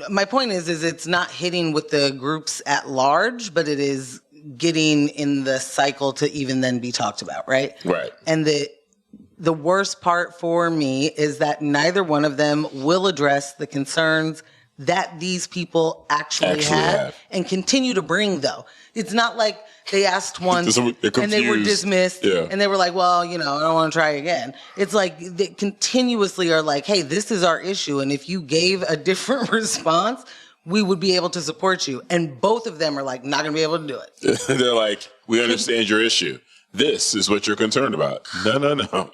my point is it's not hitting with the groups at large, but it is getting in the cycle to even then be talked about, right?
Right.
And the the worst part for me is that neither one of them will address the concerns that these people actually have and continue to bring, though. It's not like they asked once and they were dismissed and they were like, well, you know, I don't want to try again. It's like they continuously are like, hey, this is our issue. And if you gave a different response, we would be able to support you. And both of them are like, not going to be able to do it.
They're like, we understand your issue. This is what you're concerned about. No.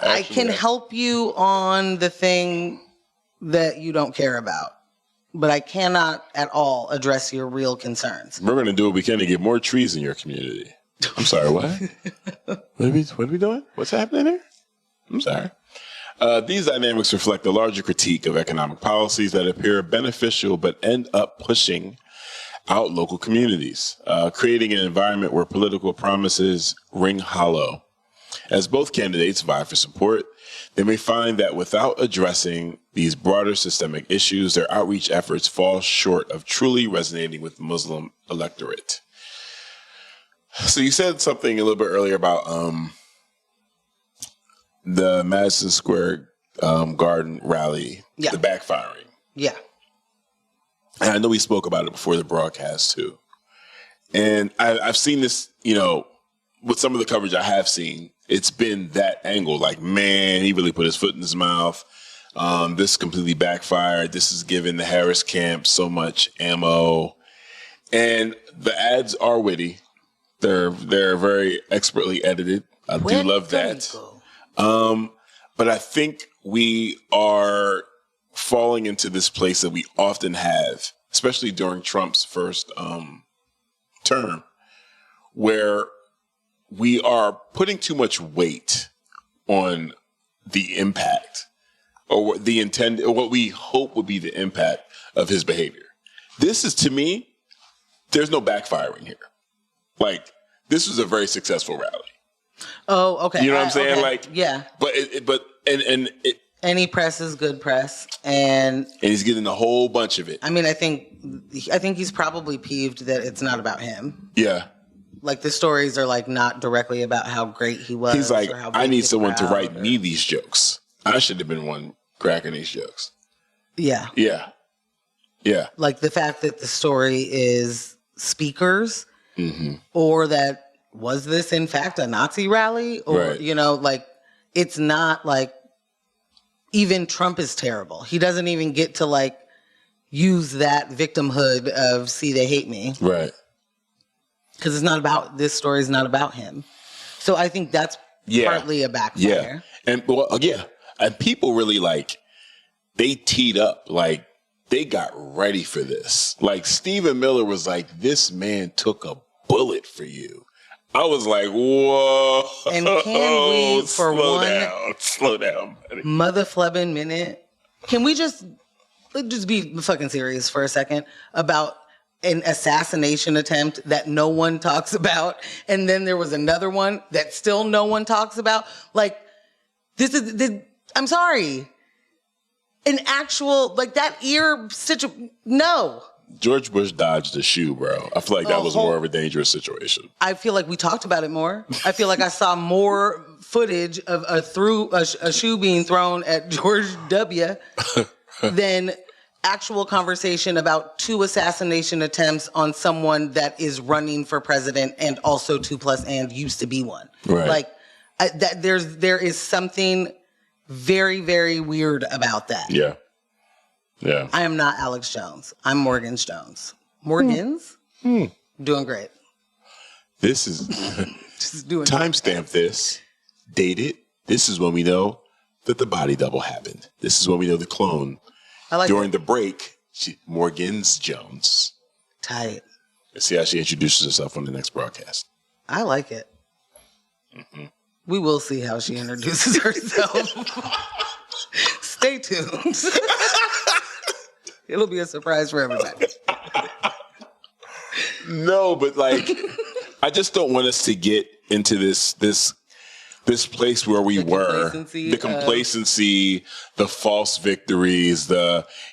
I can help you on the thing that you don't care about, but I cannot at all address your real concerns.
We're going to do what we can to get more trees in your community. I'm sorry, what? What are we doing? What's happening here? I'm sorry. These dynamics reflect a larger critique of economic policies that appear beneficial but end up pushing out local communities, creating an environment where political promises ring hollow. As both candidates vie for support, they may find that without addressing these broader systemic issues, their outreach efforts fall short of truly resonating with the Muslim electorate. So you said something a little bit earlier about the Madison Square Garden rally, the backfiring.
Yeah.
And I know we spoke about it before the broadcast too. And I've seen this, you know, with some of the coverage I have seen, it's been that angle. Like, man, he really put his foot in his mouth. This completely backfired. This is giving the Harris camp so much ammo. And the ads are witty. They're very expertly edited. I do love that. But I think we are falling into this place that we often have, especially during Trump's first term, where we are putting too much weight on the impact or the intent, or what we hope would be the impact of his behavior. This is, to me, there's no backfiring here. Like, this was a very successful rally.
Oh, okay.
You know what I'm saying?
Okay.
Like,
yeah.
Any
press is good press, and
he's getting a whole bunch of it.
I mean, I think he's probably peeved that it's not about him.
Yeah.
Like, the stories are like not directly about how great he was.
He's like,
or how
I need someone to write me these jokes. I should have been one cracking these jokes.
Yeah.
Yeah. Yeah.
Like the fact that the story is speakers, or that was this in fact a Nazi rally, or you know, like, it's not like even Trump is terrible. He doesn't even get to like use that victimhood of see they hate me,
right?
Because it's not about, this story is not about him. So I think that's partly a backfire.
And and people really like, they teed up, like they got ready for this. Like Stephen Miller was like, this man took a bullet for you. I was like, whoa.
And can we, for
slow down, buddy.
Mother flubbing minute, can we just be fucking serious for a second about an assassination attempt that no one talks about, and then there was another one that still no one talks about? Like, I'm sorry. An actual, like, that ear situation, no.
George Bush dodged a shoe, bro. I feel like that was more of a dangerous situation.
I feel like we talked about it more. I feel like I saw more footage of a shoe being thrown at George W. than actual conversation about 2 assassination attempts on someone that is running for president and also 2+ and used to be one.
Right.
Like, there is something very, very weird about that.
Yeah. Yeah.
I am not Alex Jones. I'm Morgan's Jones. Morgan's? Doing great.
This is
Just doing
timestamp this, date it. This is when we know that the body double happened. This is when we know the clone.
I like
during
it.
the break, Morgan's Jones.
Tight.
Let's see how she introduces herself on the next broadcast.
I like it. We will see how she introduces herself. Stay tuned. It'll be a surprise for everybody.
No, but like, I just don't want us to get into this place where we were. The complacency, the false victories,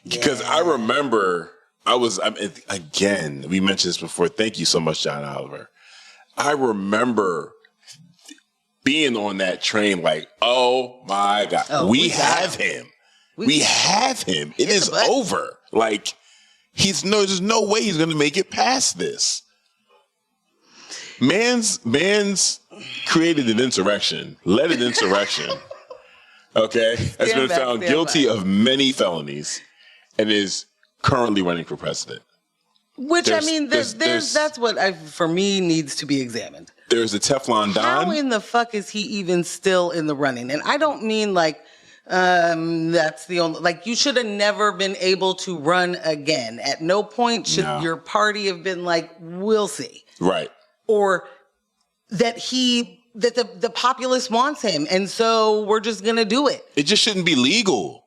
because I remember again, we mentioned this before. Thank you so much, John Oliver. I remember being on that train like, oh my God, we have him. We have him. It is over. Like, there's no way he's going to make it past this. Man's created an insurrection, led an insurrection, okay, has been found guilty of many felonies and is currently running for president.
Which, that's what, for me, needs to be examined.
There's a Teflon Don.
How in the fuck is he even still in the running? And I don't mean like, that's the only, like, you should have never been able to run again. At no point should your party have been like, we'll see.
Right.
Or that the populace wants him. And so we're just going to do it.
It just shouldn't be legal.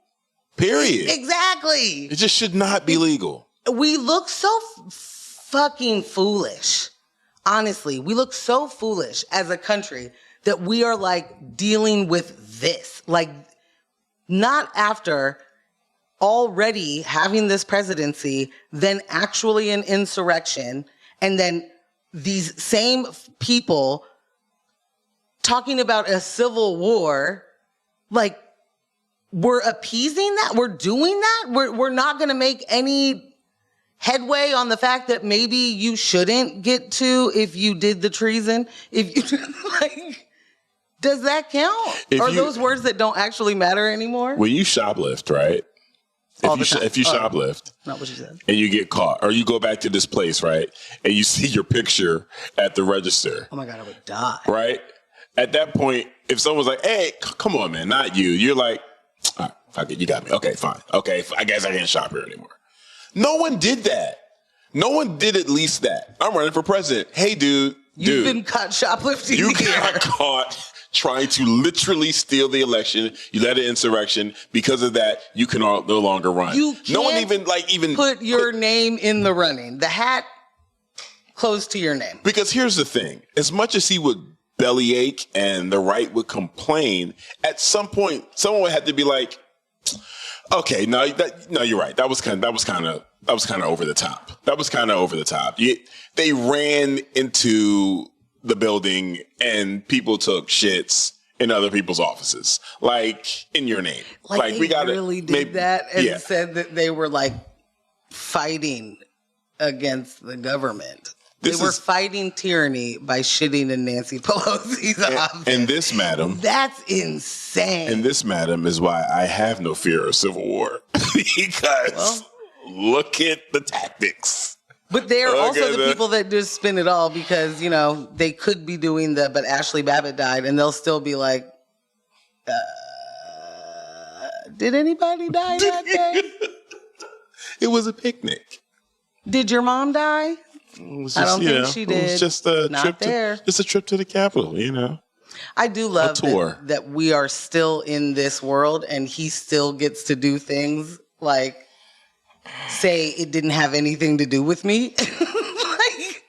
Period.
Exactly.
It just should not be legal.
We look so fucking foolish. Honestly, we look so foolish as a country that we are like dealing with this. Like, not after already having this presidency, then actually an insurrection, and then these same people talking about a civil war. Like, we're appeasing that? We're doing that? We're not going to make any headway on the fact that maybe you shouldn't get to if you did the treason? If you, like, does that count? Are those words that don't actually matter anymore?
When you shoplift, right? If you shoplift,
not what you said,
and you get caught, or you go back to this place, right, and you see your picture at the register.
Oh my God, I would die.
Right? At that point, if someone's like, hey, come on, man, not you. You're like, all right, fuck it, you got me. Okay, fine. Okay, I guess I can't shop here anymore. No one did that. No one did at least that. I'm running for president. Hey, dude.
You've been caught shoplifting.
You got caught trying to literally steal the election. You led an insurrection. Because of that, you can no longer run. No one even
put your name in the running. The hat close to your name.
Because here's the thing. As much as he would bellyache and the right would complain, at some point, someone would have to be like, okay, no, you're right. That was kind of over the top. That was kind of over the top. They ran into the building and people took shits in other people's offices, like in your name. Like we got
really did that and said that they were like fighting against the government. They were fighting tyranny by shitting in Nancy Pelosi's office.
And this, madam.
That's insane.
And this, madam, is why I have no fear of civil war. Because look at the tactics.
But they're also the people that just spin it all because, you know, they could be doing but Ashley Babbitt died, and they'll still be like, did anybody die that day?
It was a picnic.
Did your mom die? I don't think she did.
It was just a trip to the Capitol, you know.
I do love that we are still in this world and he still gets to do things like say it didn't have anything to do with me. Like,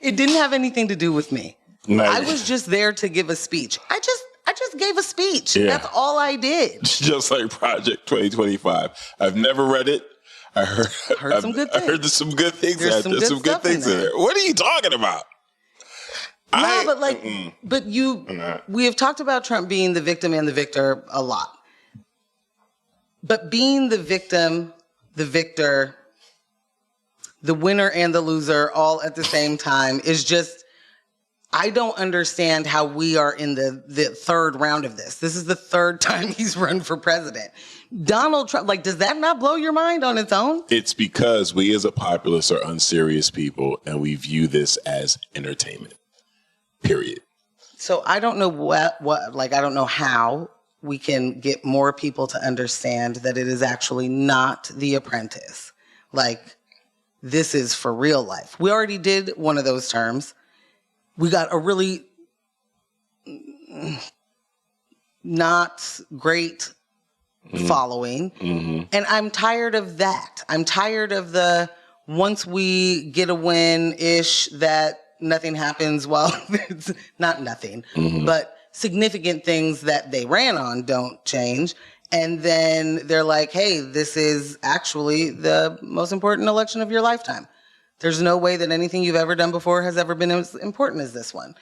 it didn't have anything to do with me. I was just there to give a speech. I just gave a speech. Yeah. That's all I did.
Just like Project 2025. I've never read it. I heard some good things. I heard there's some good things out there. Some good things in there. What are you talking about?
We have talked about Trump being the victim and the victor a lot. But being the victim, the victor, the winner and the loser all at the same time is just, I don't understand how we are in the third round of this. This is the third time he's run for president. Donald Trump, like, does that not blow your mind on its own? It's
because we as a populace are unserious people and we view this as entertainment. Period.
So I don't know I don't know how we can get more people to understand that it is actually not The Apprentice. Like, this is for real life. We already did one of those terms. We got a really not great following. Mm-hmm. And I'm tired of that. I'm tired of the once we get a win-ish that nothing happens while it's not nothing, but significant things that they ran on don't change. And then they're like, hey, this is actually the most important election of your lifetime. There's no way that anything you've ever done before has ever been as important as this one.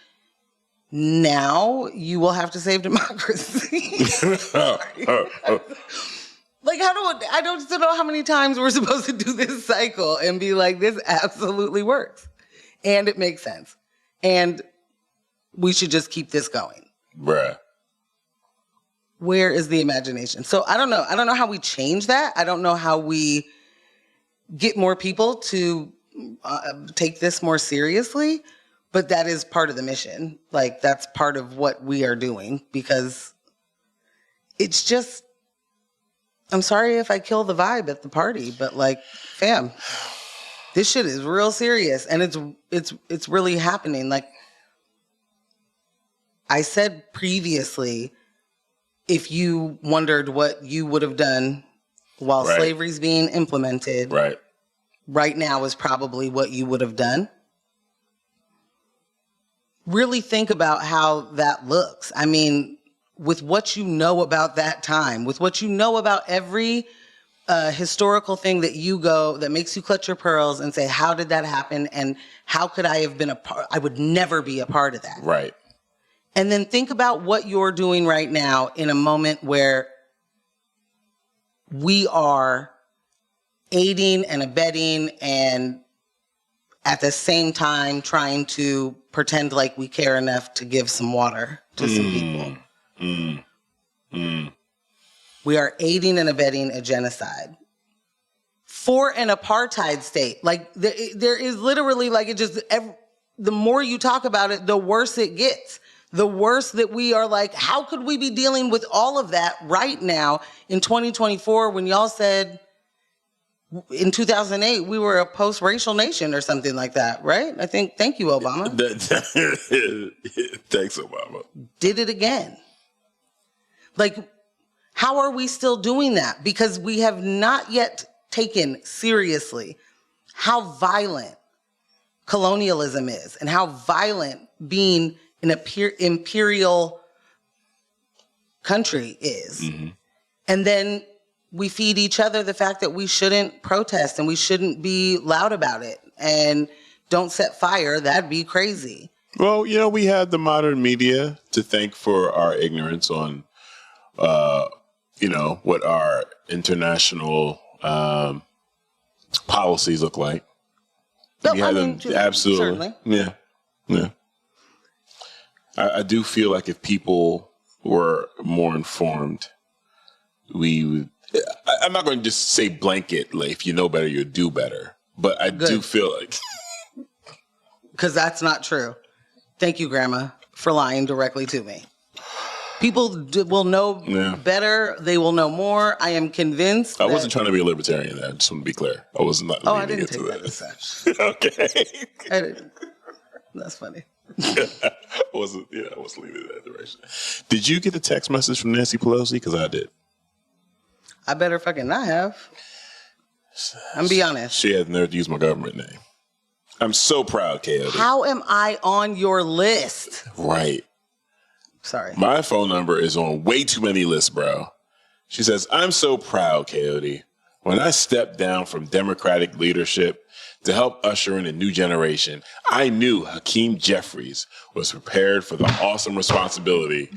now you will have to save democracy. Like, I don't still know how many times we're supposed to do this cycle and be like, this absolutely works. And it makes sense. And we should just keep this going.
Bruh.
Where is the imagination? So I don't know. I don't know how we change that. I don't know how we get more people to take this more seriously. But that is part of the mission. Like, that's part of what we are doing, because it's just, I'm sorry if I kill the vibe at the party, but like, fam, this shit is real serious, and it's really happening. Like I said previously, if you wondered what you would have done while slavery's being implemented, right now is probably what you would have done. Really think about how that looks. I mean, with what you know about that time, with what you know about every historical thing that makes you clutch your pearls and say, how did that happen? And how could I have been a part? I would never be a part of that.
Right.
And then think about what you're doing right now in a moment where we are aiding and abetting and at the same time trying to pretend like we care enough to give some water to some people. We are aiding and abetting a genocide for an apartheid state. Like there is literally like the more you talk about it, the worse it gets. The worse that we are like, how could we be dealing with all of that right now in 2024 when y'all said in 2008 we were a post-racial nation or something like that, right? I think, thank you, Obama.
Thanks, Obama.
Did it again. Like, how are we still doing that? Because we have not yet taken seriously how violent colonialism is and how violent being an imperial country is. Mm-hmm. And then we feed each other the fact that we shouldn't protest and we shouldn't be loud about it and don't set fire. That'd be crazy.
Well, we have the modern media to thank for our ignorance on, what our international policies look like. We have them, absolutely. Certainly. Yeah. I do feel like if people were more informed, I'm not going to just say blanket, like, if you know better, you'll do better. But I do feel like...
Because that's not true. Thank you, Grandma, for lying directly to me. People will know better. They will know more. I am convinced. I
wasn't trying to be a libertarian there. I just want to be clear. I was not.
Oh, I didn't take that as such.
Okay.
I didn't. That's funny.
I wasn't leaning in that direction. Did you get the text message from Nancy Pelosi? Because I did.
I better fucking not have. I'm be honest.
She had the nerve to use my government name. I'm so proud, KOD.
How am I on your list?
Right.
Sorry.
My phone number is on way too many lists, bro. She says, I'm so proud, KOD. When I stepped down from Democratic leadership to help usher in a new generation, I knew Hakeem Jeffries was prepared for the awesome responsibility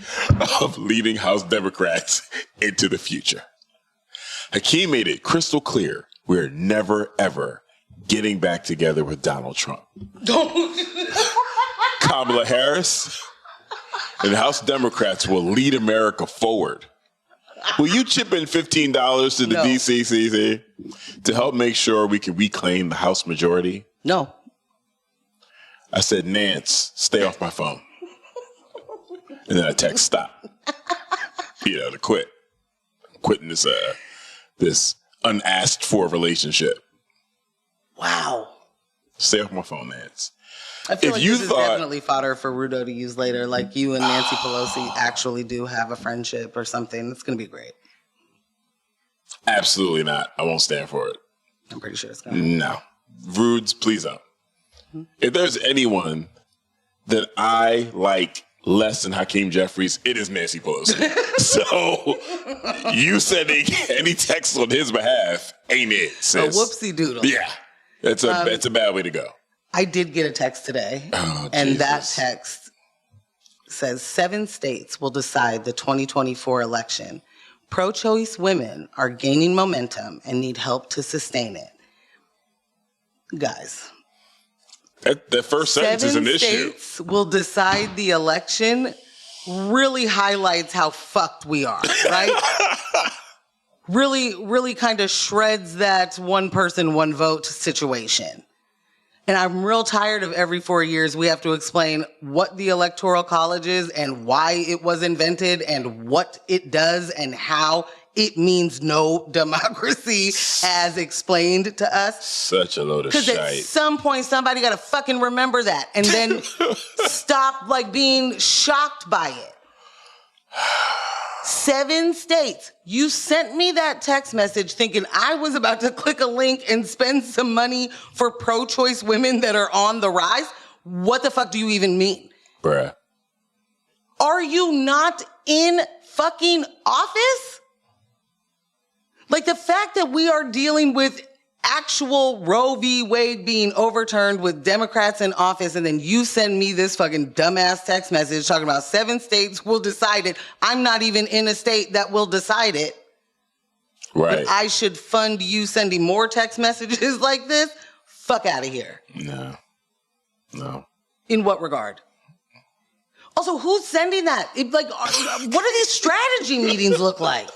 of leading House Democrats into the future. Hakeem made it crystal clear we're never, ever getting back together with Donald Trump. Kamala Harris and House Democrats will lead America forward. Will you chip in $15 to the DCCC to help make sure we can reclaim the House majority?
No.
I said, Nance, stay off my phone. And then I text stop. To quit. Quitting this unasked for relationship.
Wow.
Stay off my phone, Nance.
I feel like this is definitely fodder for Rudo to use later. Like you and Nancy Pelosi actually do have a friendship or something. It's going to be great.
Absolutely not. I won't stand for it.
I'm pretty sure it's going to.
No. Rudes, please don't. Mm-hmm. If there's anyone that I like less than Hakeem Jeffries, it is Nancy Pelosi. So you sending any text on his behalf ain't it, sis.
A whoopsie doodle.
Yeah. It's a bad way to go.
I did get a text today, and that text says 7 states will decide the 2024 election. Pro-choice women are gaining momentum and need help to sustain it. Guys.
That first sentence is an issue.
7 states will decide the election really highlights how fucked we are, right? really kind of shreds that one person, one vote situation. And I'm real tired of every 4 years we have to explain what the Electoral College is and why it was invented and what it does and how it means no democracy as explained to us.
Such a load of shit.
Because at some point, somebody got to fucking remember that and then stop like being shocked by it. 7 states. You sent me that text message thinking I was about to click a link and spend some money for pro-choice women that are on the rise. What the fuck do you even mean?
Bruh.
Are you not in fucking office? Like the fact that we are dealing with actual Roe v. Wade being overturned with Democrats in office, and then you send me this fucking dumbass text message talking about 7 states will decide it. I'm not even in a state that will decide it.
Right.
But I should fund you sending more text messages like this? Fuck out of here.
No.
In what regard? Also, who's sending that? What do these strategy meetings look like?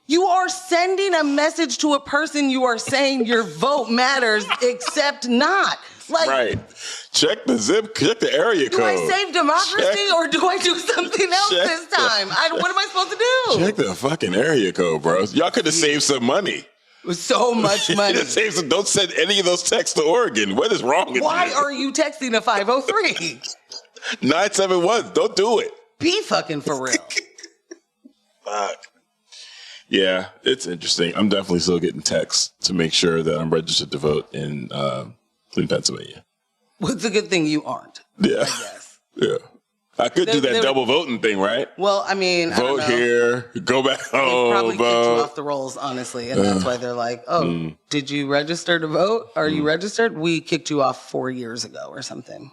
You are sending a message to a person you are saying your vote matters, except not. Like,
right. Check the area code.
Do I save democracy or do I do something else this time? What am I supposed to do?
Check the fucking area code, bro. Y'all could have saved some money.
So much money.
Don't send any of those texts to Oregon. What is wrong with you?
Why are you texting a 503?
971. Don't do it.
Be fucking for real.
Fuck. Yeah, it's interesting. I'm definitely still getting texts to make sure that I'm registered to vote in Pennsylvania.
Well, it's a good thing you aren't.
Yeah.
I guess.
Yeah. I could do that double voting thing, right?
Well, I mean,
vote
I don't know.
Here, go back home.
They probably
vote.
kicked you off the rolls, honestly, and that's why they're like, "Oh, did you register to vote? Are you registered? We kicked you off 4 years ago or something."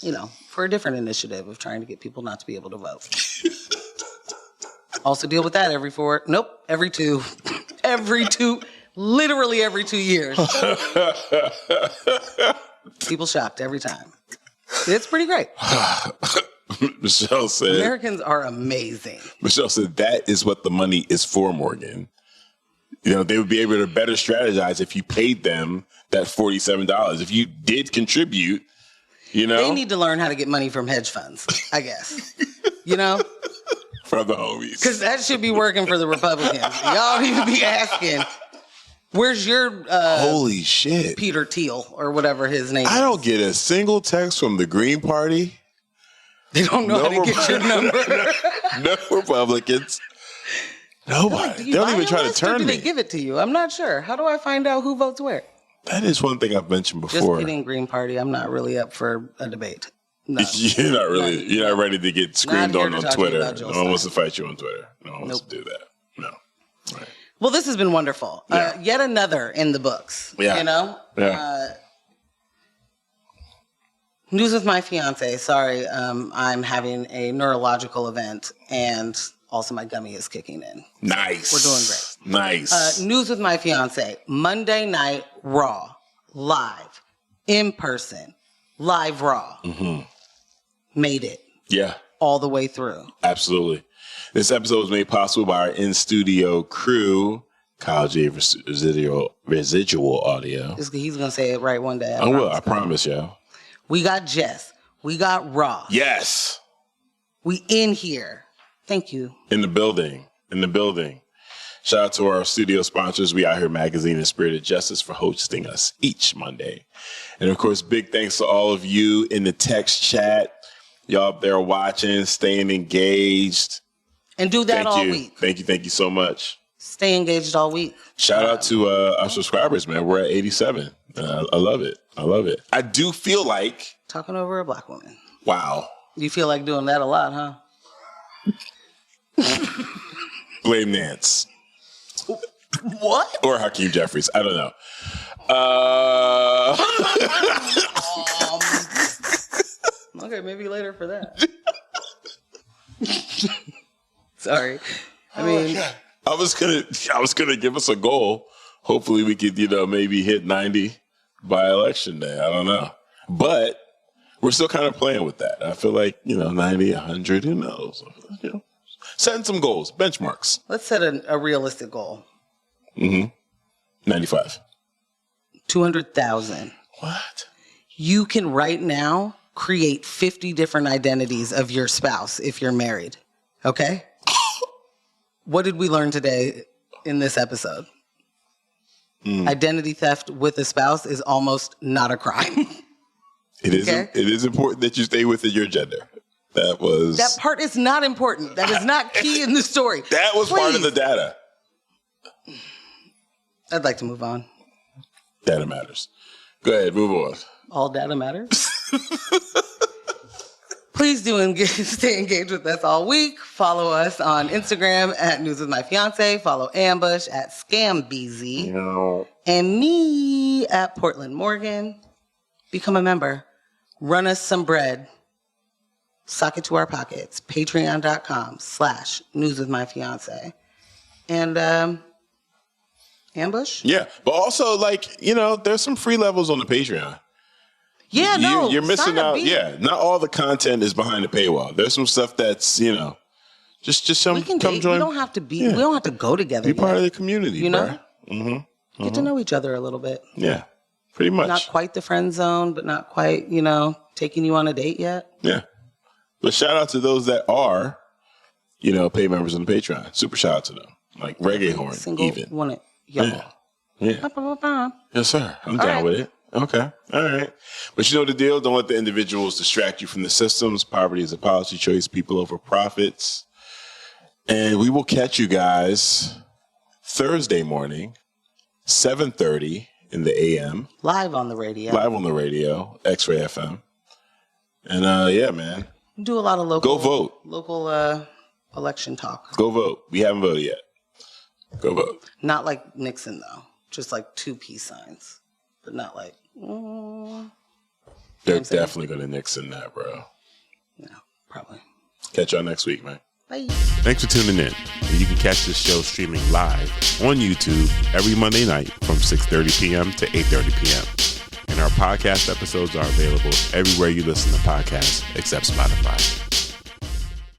You know, for a different initiative of trying to get people not to be able to vote. Also deal with that every 2. Literally every 2 years. People shocked every time. It's pretty great.
Michelle said,
Americans are amazing.
Michelle said, that is what the money is for, Morgan. You know, they would be able to better strategize if you paid them that $47. If you did contribute, you know.
They need to learn how to get money from hedge funds, I guess. You know?
From the homies.
Because that should be working for the Republicans. Y'all need to be asking, where's your
holy shit,
Peter Thiel or whatever his name is.
I don't get a single text from the Green Party.
They don't know how to get your number.
No Republicans. Nobody. They don't even try to turn
me.
me.
They give it to you. I'm not sure. How do I find out who votes where?
That is one thing I've mentioned before.
Just kidding, Green Party. I'm not really up for a debate. No.
You're not ready to get screamed on Twitter. No one wants to fight you on Twitter. No one wants to do that. No. Right.
Well, this has been wonderful.
Yeah.
Yet another in the books.
Yeah.
You know?
Yeah.
News with my fiance. Sorry, I'm having a neurological event and also my gummy is kicking in.
Nice.
We're doing great.
Nice.
News with my fiance. Monday Night Raw. Live. In person. Live Raw. Mm-hmm. Made it.
Yeah.
All the way through.
Absolutely. This episode was made possible by our in-studio crew, Kyle J. Residual Audio.
He's going to say it right one day.
I will. I promise, y'all.
We got Jess. We got Raw.
Yes.
We in here. Thank you.
In the building. Shout out to our studio sponsors, We Out Here Magazine and Spirited Justice, for hosting us each Monday. And of course, big thanks to all of you in the text chat. Y'all up there watching, staying engaged.
And do that all week.
Thank you so much.
Stay engaged all week.
Shout out to our subscribers, man. We're at 87. I love it. I do feel like...
Talking over a black woman.
Wow.
You feel like doing that a lot, huh?
Blame Nance.
What?
Or Hakeem Jeffries. I don't know.
Okay, Okay, maybe later for that. Sorry. I mean,
I was gonna give us a goal. Hopefully we could, maybe hit 90 by election day. I don't know. But we're still kind of playing with that. I feel like, 90, 100, who knows? Setting some goals, benchmarks.
let's set a realistic goal.
95.
200,000.
What?
You can right now create 50 different identities of your spouse if you're married. Okay? What did we learn today in this episode? Identity theft with a spouse is almost not a crime.
It is.
Okay.
It is important that you stay within your gender.
That part is not important. That is not key in the story.
That was part of the data.
I'd like to move on.
Data matters. Go ahead, move on.
All data matters. Please do stay engaged with us all week. Follow us on Instagram at News with My Fiance. Follow Ambush at ScamBZ. And me at Portland Morgan. Become a member. Run us some bread. Sock it to our pockets. Patreon.com/News with My Fiance. And Ambush?
Yeah, but also there's some free levels on the Patreon.
Yeah, no.
You're missing out. Yeah, not all the content is behind the paywall. There's some stuff that's, just some come join.
We don't have to we don't have to go together.
Be part of the community,
Get to know each other a little bit.
Yeah, pretty much.
Not quite the friend zone, but not quite, taking you on a date yet.
Yeah. But shout out to those that are, paid members on the Patreon. Super shout out to them. Like Reggae Horn,
Single
even.
want it. Y'all.
Yeah. Yes, sir. I'm down with it. Okay. All right. But you know the deal. Don't let the individuals distract you from the systems. Poverty is a policy choice. People over profits. And we will catch you guys Thursday morning, 7:30 in the AM.
Live on the radio.
X-Ray FM. And man.
Do a lot of local.
Go vote.
Local election talk.
Go vote. We haven't voted yet. Go vote.
Not like Nixon though. Just like 2 peace signs. But not like.
They're definitely going to Nixon that, bro.
No, probably.
Catch y'all next week, man.
Bye.
Thanks for tuning in. You can catch this show streaming live on YouTube every Monday night from 6:30 p.m. to 8:30 p.m. And our podcast episodes are available everywhere you listen to podcasts except Spotify.